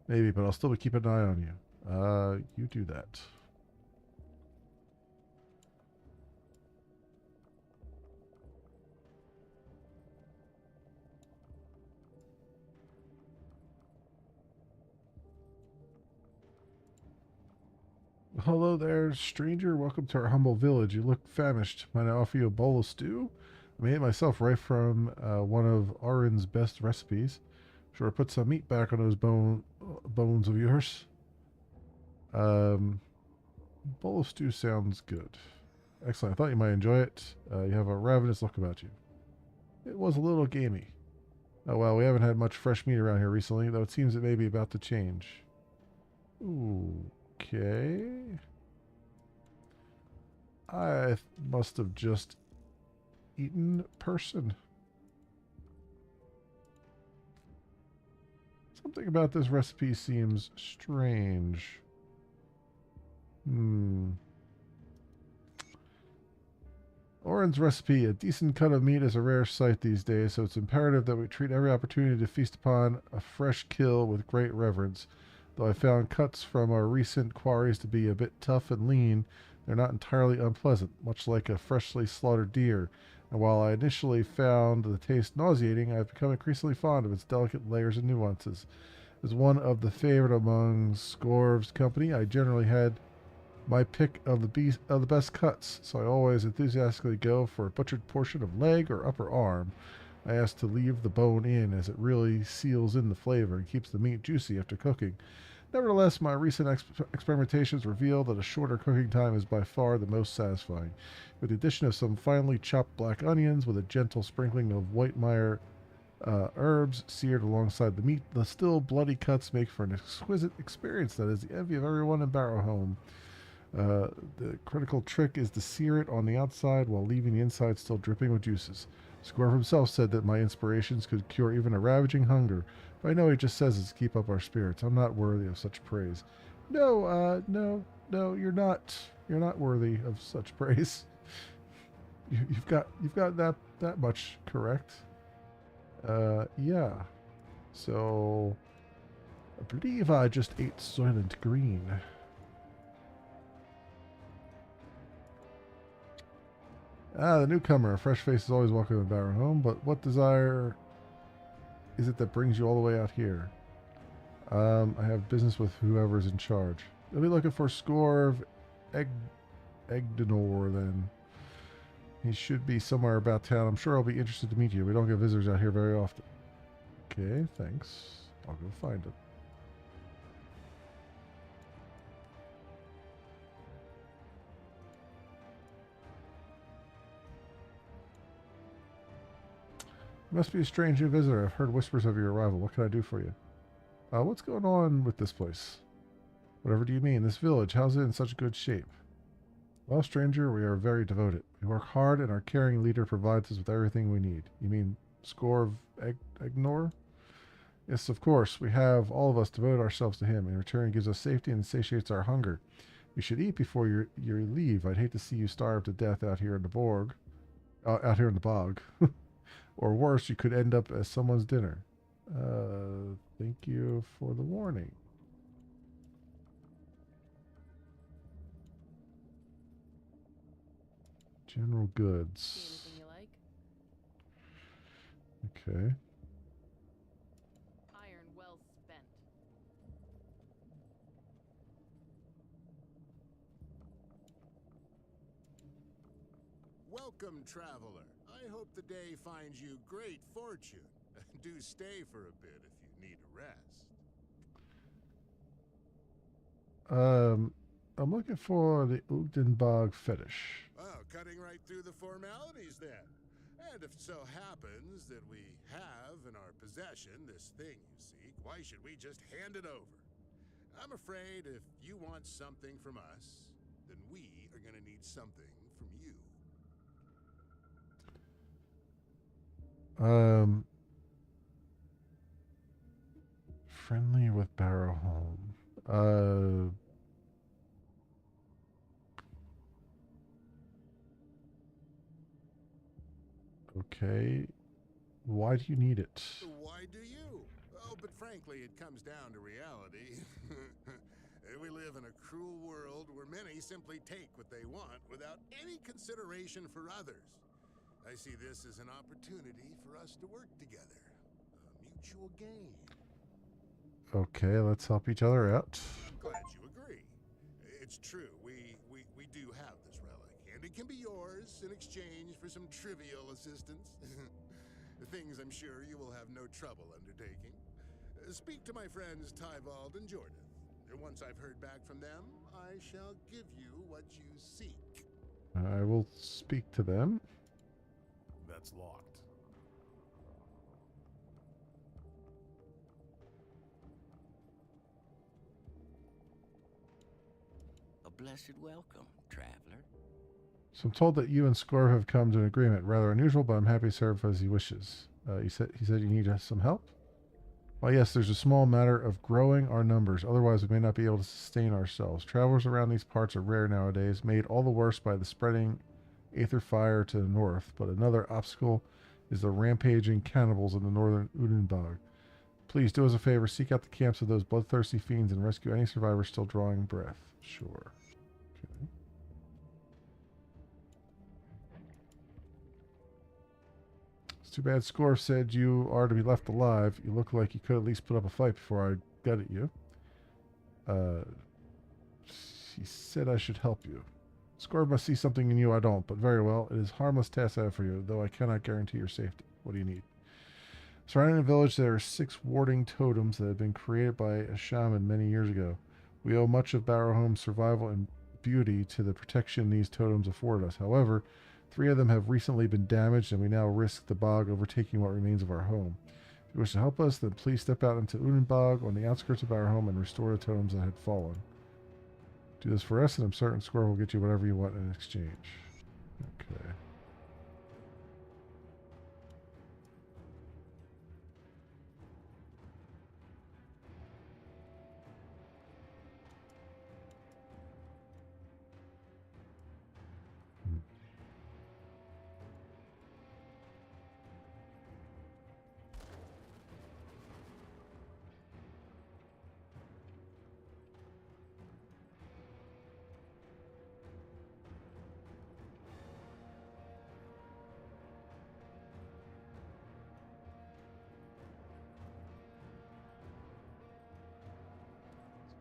Maybe, but I'll still be keeping an eye on you. You do that. Hello there, stranger. Welcome to our humble village. You look famished. Might I offer you a bowl of stew? I made it myself right from one of Arin's best recipes. Sure, put some meat back on those bones of yours. Bowl of stew sounds good. Excellent. I thought you might enjoy it. You have a ravenous look about you. It was a little gamey. Oh well, we haven't had much fresh meat around here recently, though it seems it may be about to change. Ooh. Okay. I must have just eaten person. Something about this recipe seems strange. Oren's recipe, a decent cut of meat is a rare sight these days, so it's imperative that we treat every opportunity to feast upon a fresh kill with great reverence. Though I found cuts from our recent quarries to be a bit tough and lean, they're not entirely unpleasant, much like a freshly slaughtered deer. And while I initially found the taste nauseating, I've become increasingly fond of its delicate layers and nuances. As one of the favorite among Scorv's company, I generally had my pick of the best cuts, so I always enthusiastically go for a butchered portion of leg or upper arm. I ask to leave the bone in, as it really seals in the flavor and keeps the meat juicy after cooking. Nevertheless, my recent experimentations reveal that a shorter cooking time is by far the most satisfying. With the addition of some finely chopped black onions with a gentle sprinkling of white mire herbs seared alongside the meat, the still bloody cuts make for an exquisite experience that is the envy of everyone in Barrowholm. The critical trick is to sear it on the outside while leaving the inside still dripping with juices. Scorv himself said that my inspirations could cure even a ravaging hunger, but I know he just says it to keep up our spirits. I'm not worthy of such praise. No, you're not. You're not worthy of such praise. You've got that much correct. Yeah. So, I believe I just ate Soylent Green. Ah, the newcomer. A fresh face is always welcome in Barrowholm, but what desire is it that brings you all the way out here? I have business with whoever's in charge. You'll be looking for Scorv Egdenor, then. He should be somewhere about town. I'm sure I'll be interested to meet you. We don't get visitors out here very often. Okay, thanks. I'll go find it. You must be a strange new visitor. I've heard whispers of your arrival. What can I do for you? What's going on with this place? Whatever do you mean? This village, how's it in such good shape? Well, stranger, we are very devoted. We work hard, and our caring leader provides us with everything we need. You mean Score of Egnor? Yes, of course. We have all of us devoted ourselves to him. In return, he gives us safety and satiates our hunger. You should eat before you leave. I'd hate to see you starve to death out here in the bog. Out here in the bog. Or worse, you could end up as someone's dinner. Thank you for the warning. General See goods. anything you like? Okay. Iron well spent. Welcome, traveler. I hope the day finds you great fortune. Do stay for a bit if you need a rest. I'm looking for the Ugdenbog fetish. Oh, cutting right through the formalities then. And if it so happens that we have in our possession this thing you seek, why should we just hand it over? I'm afraid if you want something from us, then we are going to need something from you. Friendly with Barrowholm. Okay. Why do you need it? Why do you? Oh, but frankly, it comes down to reality. We live in a cruel world where many simply take what they want without any consideration for others. I see this as an opportunity for us to work together. A mutual gain. Okay, let's help each other out. Glad you agree. It's true, we do have this relic, and it can be yours in exchange for some trivial assistance. Things I'm sure you will have no trouble undertaking. Speak to my friends Tybald and Jordan. Once I've heard back from them, I shall give you what you seek. I will speak to them. That's locked. A blessed welcome, traveler. So I'm told that you and Scorv have come to an agreement. Rather unusual, but I'm happy to serve as he wishes. He said you need some help? Well, yes, there's a small matter of growing our numbers. Otherwise, we may not be able to sustain ourselves. Travelers around these parts are rare nowadays, made all the worse by the spreading Aether fire to the north. But another obstacle is the rampaging cannibals in the northern Udenbog. Please do us a favor, seek out the camps of those bloodthirsty fiends and rescue any survivors still drawing breath. Sure. Okay. It's too bad Scorv said you are to be left alive. You look like you could at least put up a fight before I gutted you. He said I should help you. Scorv must see something in you I don't, but very well. It is a harmless task I have for you, though I cannot guarantee your safety. What do you need? Surrounding the village, there are 6 warding totems that have been created by a shaman many years ago. We owe much of Barrowholm's survival and beauty to the protection these totems afford us. However, 3 of them have recently been damaged, and we now risk the bog overtaking what remains of our home. If you wish to help us, then please step out into Udenbog on the outskirts of Barrowholm and restore the totems that had fallen. Do this for us, and I'm certain Squirrel will get you whatever you want in exchange. Okay.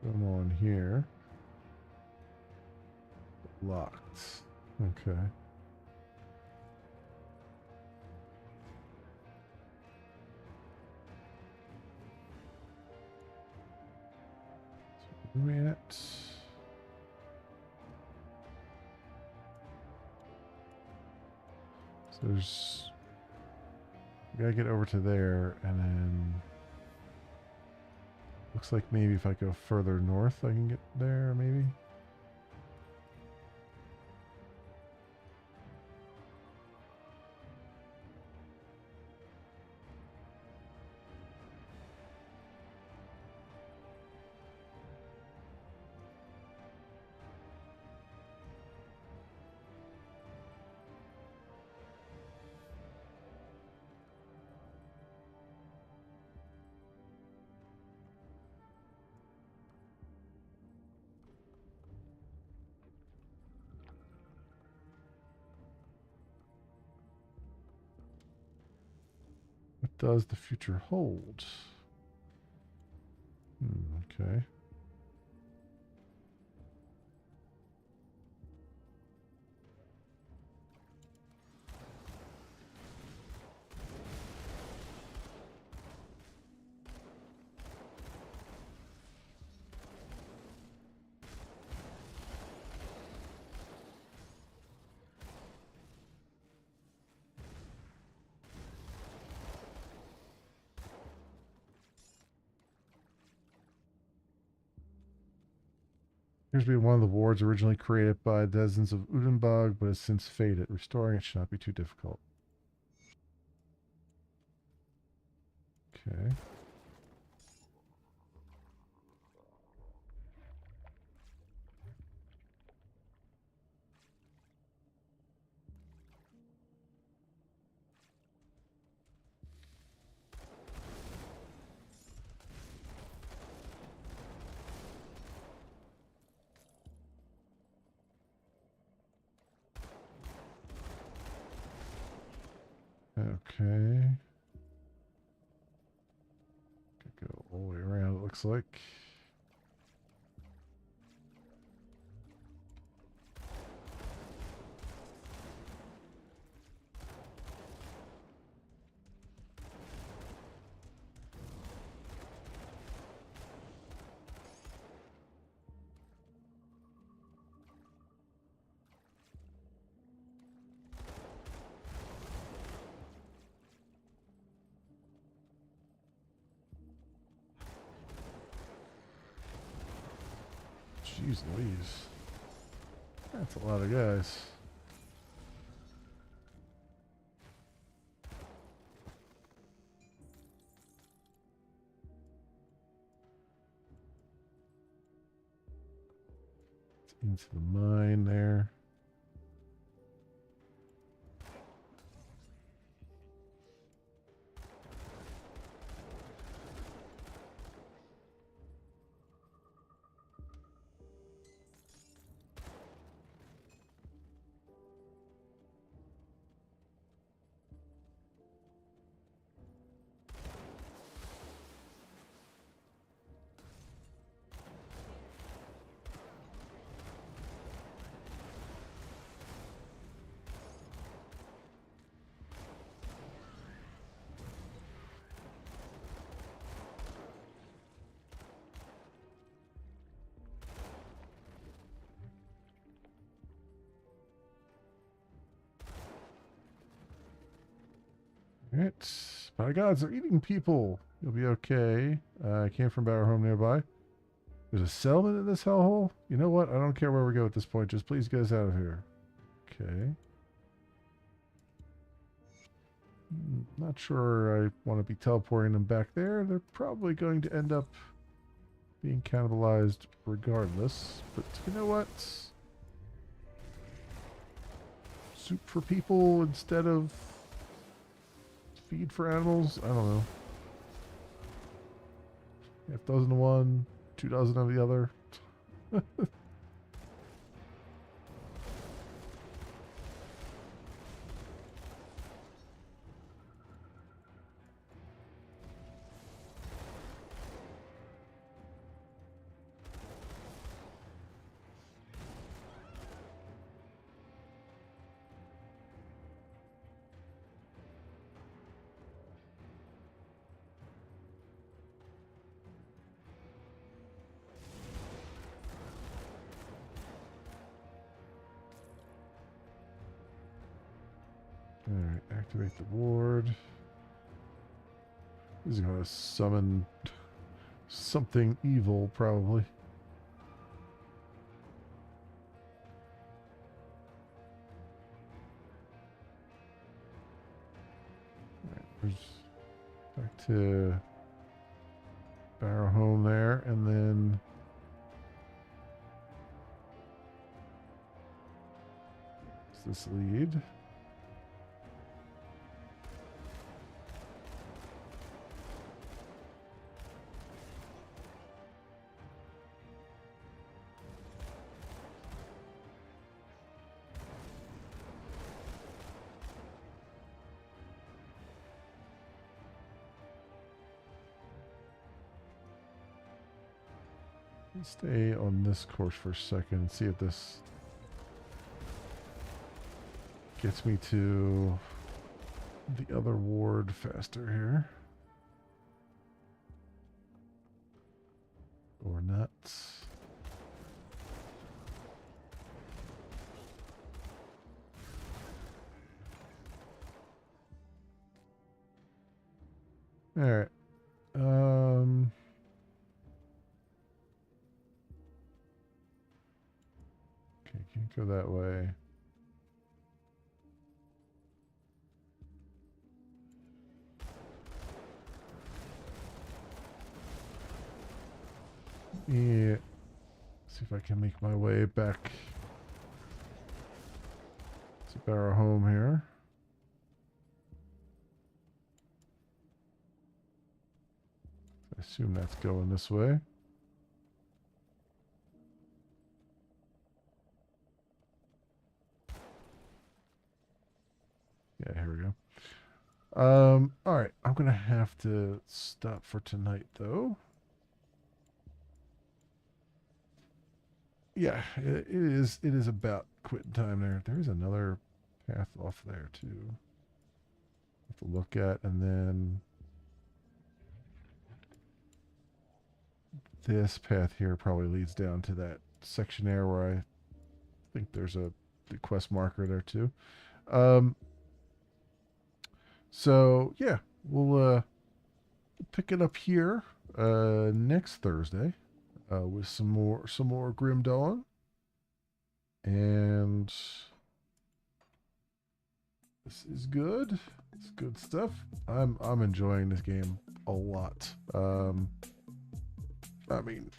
Come on here. Locked. Okay. Where are we at? So there's... We gotta get over to there, and then... Looks like maybe if I go further north, I can get there, maybe? What does the future hold? Okay. Appears to be one of the wards originally created by Desmond of Udenbog, but has since faded. Restoring it should not be too difficult. Okay. Okay. Could go all the way around, it looks like. Jeez Louise. That's a lot of guys. It's into the mine there. Alright. By gods, they're eating people. You'll be okay. I came from Bower Home nearby. There's a settlement in this hellhole? You know what? I don't care where we go at this point. Just please get us out of here. Okay. Not sure I want to be teleporting them back there. They're probably going to end up being cannibalized regardless. But you know what? Soup for people instead of feed for animals? I don't know. Half dozen of one, 2 dozen of the other. Activate the ward. He's going to summon something evil, probably. Alright, there's back to Barrow Home there, and then this lead. Stay on this course for a second and see if this gets me to the other ward faster here. Or not. All right. Okay, can't go that way. Yeah. See if I can make my way back to Barrow Home here. I assume that's going this way. Yeah, here we go. All right, I'm gonna have to stop for tonight, though. Yeah, it is about quitting time there. There is another path off there too. Have to look at, and then this path here probably leads down to that section there where I think there's the quest marker there too. So yeah, we'll pick it up here next Thursday with some more Grim Dawn, and this is good. It's good stuff. I'm enjoying this game a lot. I mean,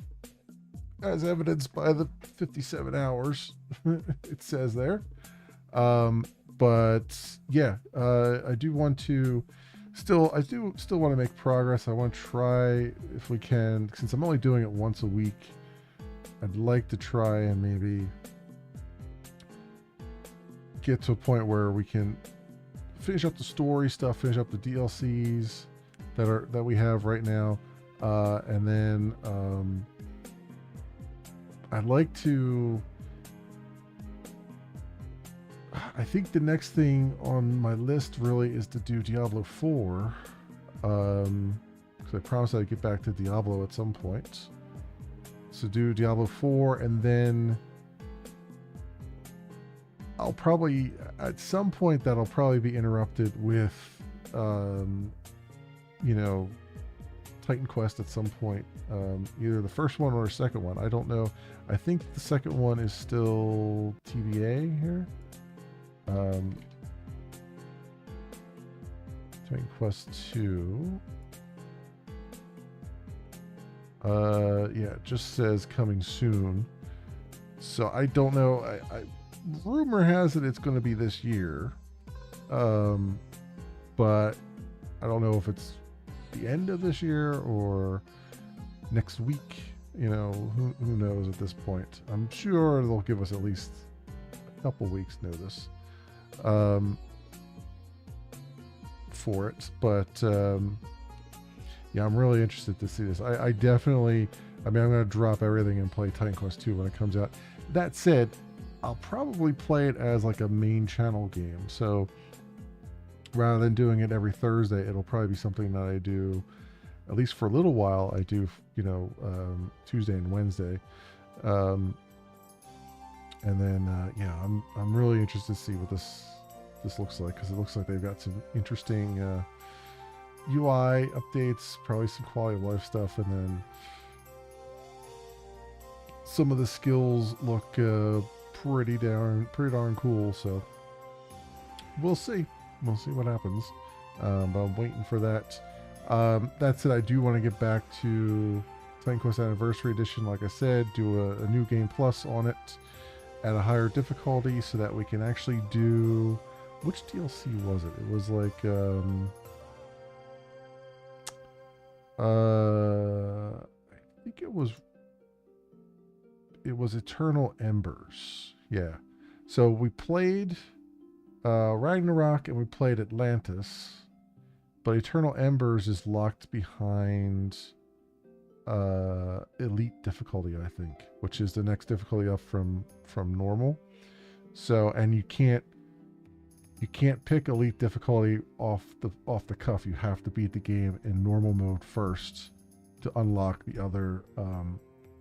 as evidenced by the 57 hours it says there. But yeah, I do want to still want to make progress. I want to try, if we can, since I'm only doing it once a week, I'd like to try and maybe get to a point where we can finish up the story stuff, finish up the DLCs that we have right now, and then I'd like to. I think the next thing on my list really is to do Diablo 4, because I promised I'd get back to Diablo at some point. So do Diablo 4, and then I'll probably, at some point, that'll probably be interrupted with, you know, Titan Quest at some point. Either the first one or the second one. I don't know. I think the second one is still TBA here. Titan Quest 2. Yeah, it just says coming soon. So I don't know. I rumor has it it's going to be this year. But I don't know if it's the end of this year or next week. You know, who knows at this point. I'm sure they'll give us at least a couple weeks notice for it, but yeah, I'm really interested to see this. I definitely, I mean, I'm going to drop everything and play Titan Quest 2 when it comes out. That said, I'll probably play it as like a main channel game, so rather than doing it every Thursday, it'll probably be something that I do, at least for a little while, I do, you know, Tuesday and Wednesday. And then, yeah, I'm really interested to see what this this looks like, because it looks like they've got some interesting UI updates, probably some quality of life stuff, and then some of the skills look pretty darn cool. So we'll see what happens. But I'm waiting for that. That said, I do want to get back to Titan Quest Anniversary Edition. Like I said, do a new game plus on it at a higher difficulty, so that we can actually do, which DLC was it? It was like I think it was Eternal Embers. Yeah. So we played Ragnarok and we played Atlantis, but Eternal Embers is locked behind elite difficulty, I think, which is the next difficulty up from normal. So, and you can't pick elite difficulty off the cuff. You have to beat the game in normal mode first to unlock the other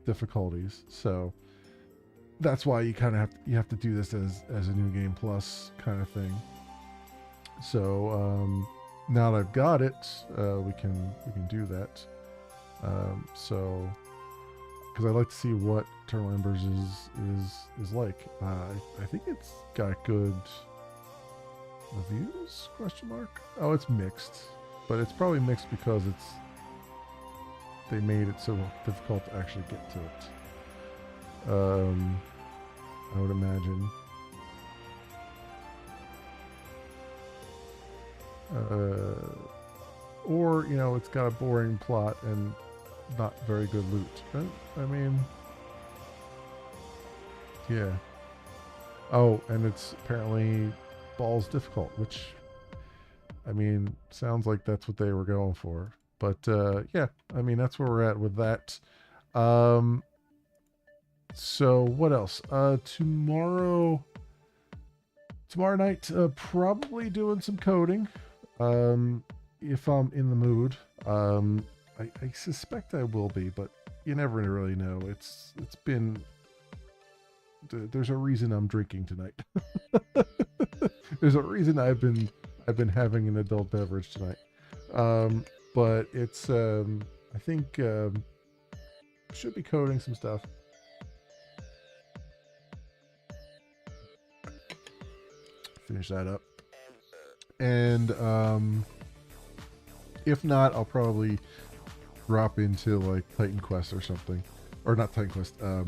difficulties. So that's why you kind of have to do this as a new game plus kind of thing. So now that I've got it, we can do that. So, because I'd like to see what Eternal Embers is like. I think it's got good reviews? Question mark. Oh, it's mixed, but it's probably mixed because they made it so difficult to actually get to it. I would imagine. Or, you know, it's got a boring plot and not very good loot. But, I mean, yeah. Oh, and it's apparently balls difficult, which, I mean, sounds like that's what they were going for. But, yeah, I mean, that's where we're at with that. So, what else? Tomorrow night, probably doing some coding. If I'm in the mood. I suspect I will be, but you never really know. It's been... There's a reason I'm drinking tonight. There's a reason I've been having an adult beverage tonight. But it's I think should be coding some stuff. Finish that up. And if not, I'll probably drop into like Titan Quest or something. Or not Titan Quest, the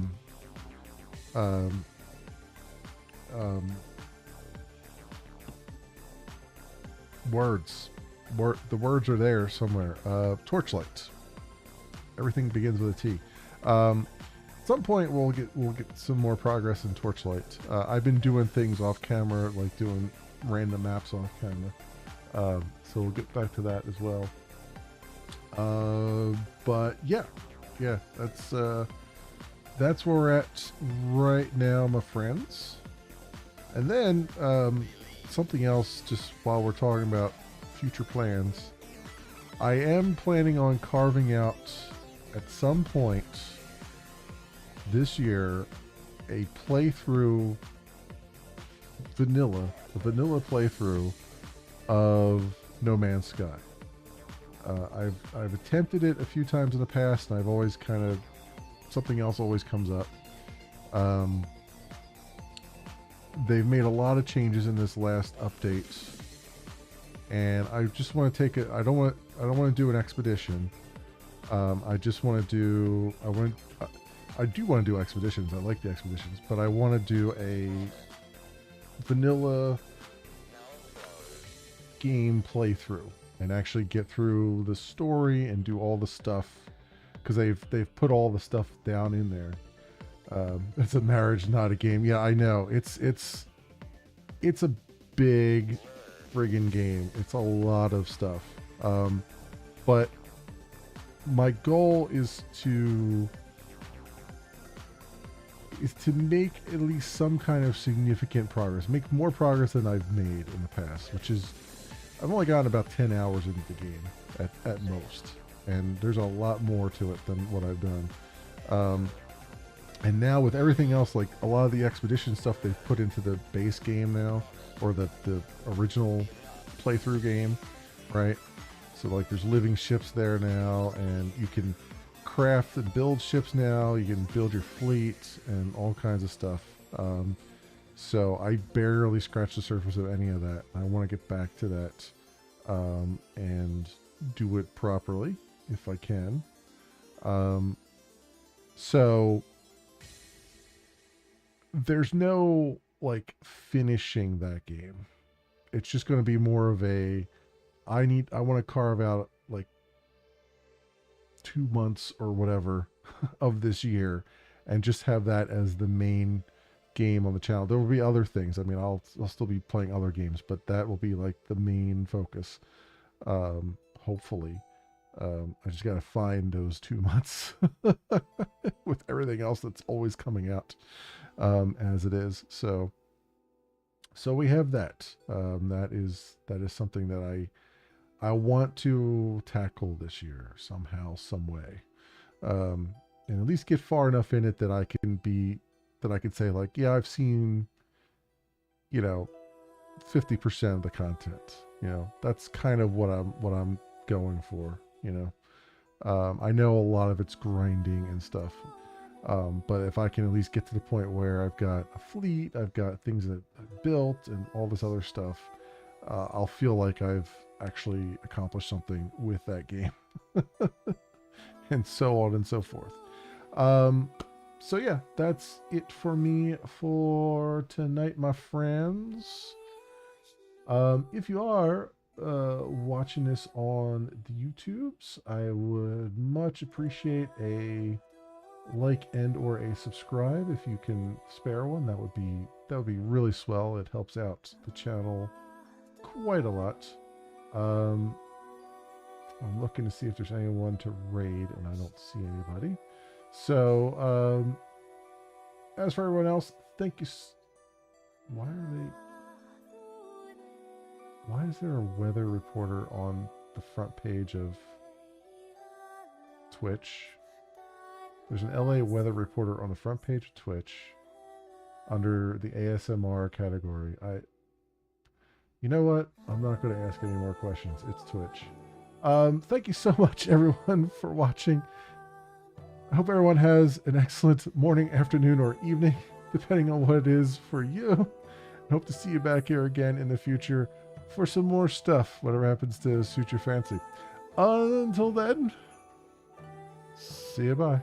words are there somewhere. Torchlight. Everything begins with a T. At some point we'll get some more progress in Torchlight. I've been doing things off camera, like doing random maps off camera. So we'll get back to that as well. But yeah, that's where we're at right now, my friends. And then something else, just while we're talking about future plans, I am planning on carving out at some point this year a playthrough, a vanilla playthrough of No Man's Sky. I've attempted it a few times in the past, and I've always kind of, something else always comes up. They've made a lot of changes in this last update, and I just want to take it. I don't want to do an expedition. I just want to do. I do want to do expeditions. I like the expeditions, but I want to do a vanilla game playthrough and actually get through the story and do all the stuff, because they've put all the stuff down in there. It's a marriage, not a game. Yeah, I know. It's a big friggin' game. It's a lot of stuff. But my goal is to make at least some kind of significant progress. Make more progress than I've made in the past, which is, I've only gotten about 10 hours into the game at most. And there's a lot more to it than what I've done. And now with everything else, like a lot of the expedition stuff they've put into the base game now, or the original playthrough game, right? So like there's living ships there now, and you can craft and build ships now. You can build your fleet and all kinds of stuff. So I barely scratched the surface of any of that. I want to get back to that and do it properly if I can. So there's no like finishing that game. It's just going to be more of a I want to carve out like 2 months or whatever of this year and just have that as the main game on the channel. There will be other things. I mean, I'll still be playing other games, but that will be like the main focus. Hopefully. I just got to find those 2 months with everything else that's always coming out as it is. So we have that. That is something that I want to tackle this year somehow, some way, and at least get far enough in it that I can say like, yeah, I've seen, 50% of the content. That's kind of what I'm going for. I know a lot of it's grinding and stuff, but if I can at least get to the point where I've got a fleet, I've got things that I've built and all this other stuff, I'll feel like I've actually accomplished something with that game. And so on and so forth. So yeah, that's it for me for tonight, my friends. If you are watching this on the YouTubes, I would much appreciate a like and or a subscribe if you can spare one. That would be really swell. It helps out the channel quite a lot. I'm looking to see if there's anyone to raid, and I don't see anybody. So as for everyone else, thank you. Why is there a weather reporter on the front page of Twitch? There's an LA weather reporter on the front page of Twitch under the ASMR category. You know what? I'm not going to ask any more questions. It's Twitch. Thank you so much, everyone, for watching. I hope everyone has an excellent morning, afternoon, or evening, depending on what it is for you. I hope to see you back here again in the future for some more stuff, whatever happens to suit your fancy. Until then, see you, bye.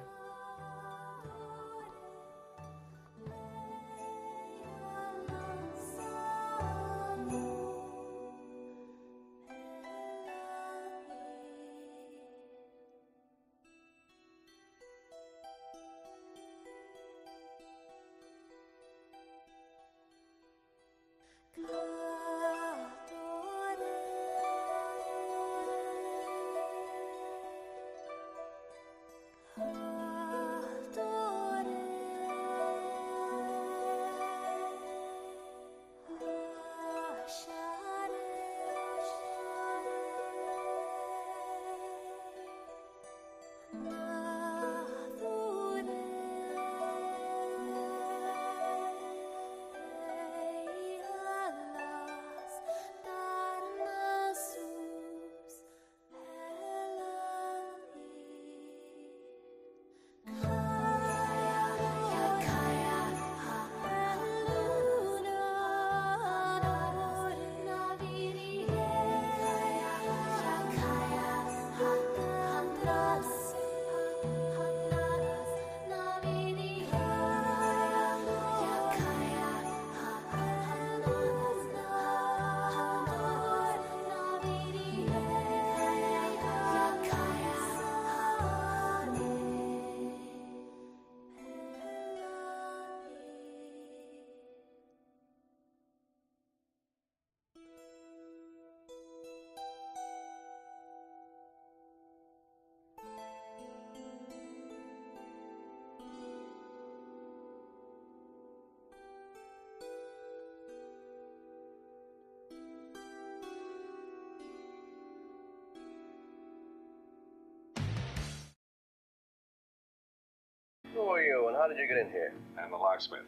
Who are you, and how did you get in here? I'm a locksmith.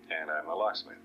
And I'm a locksmith.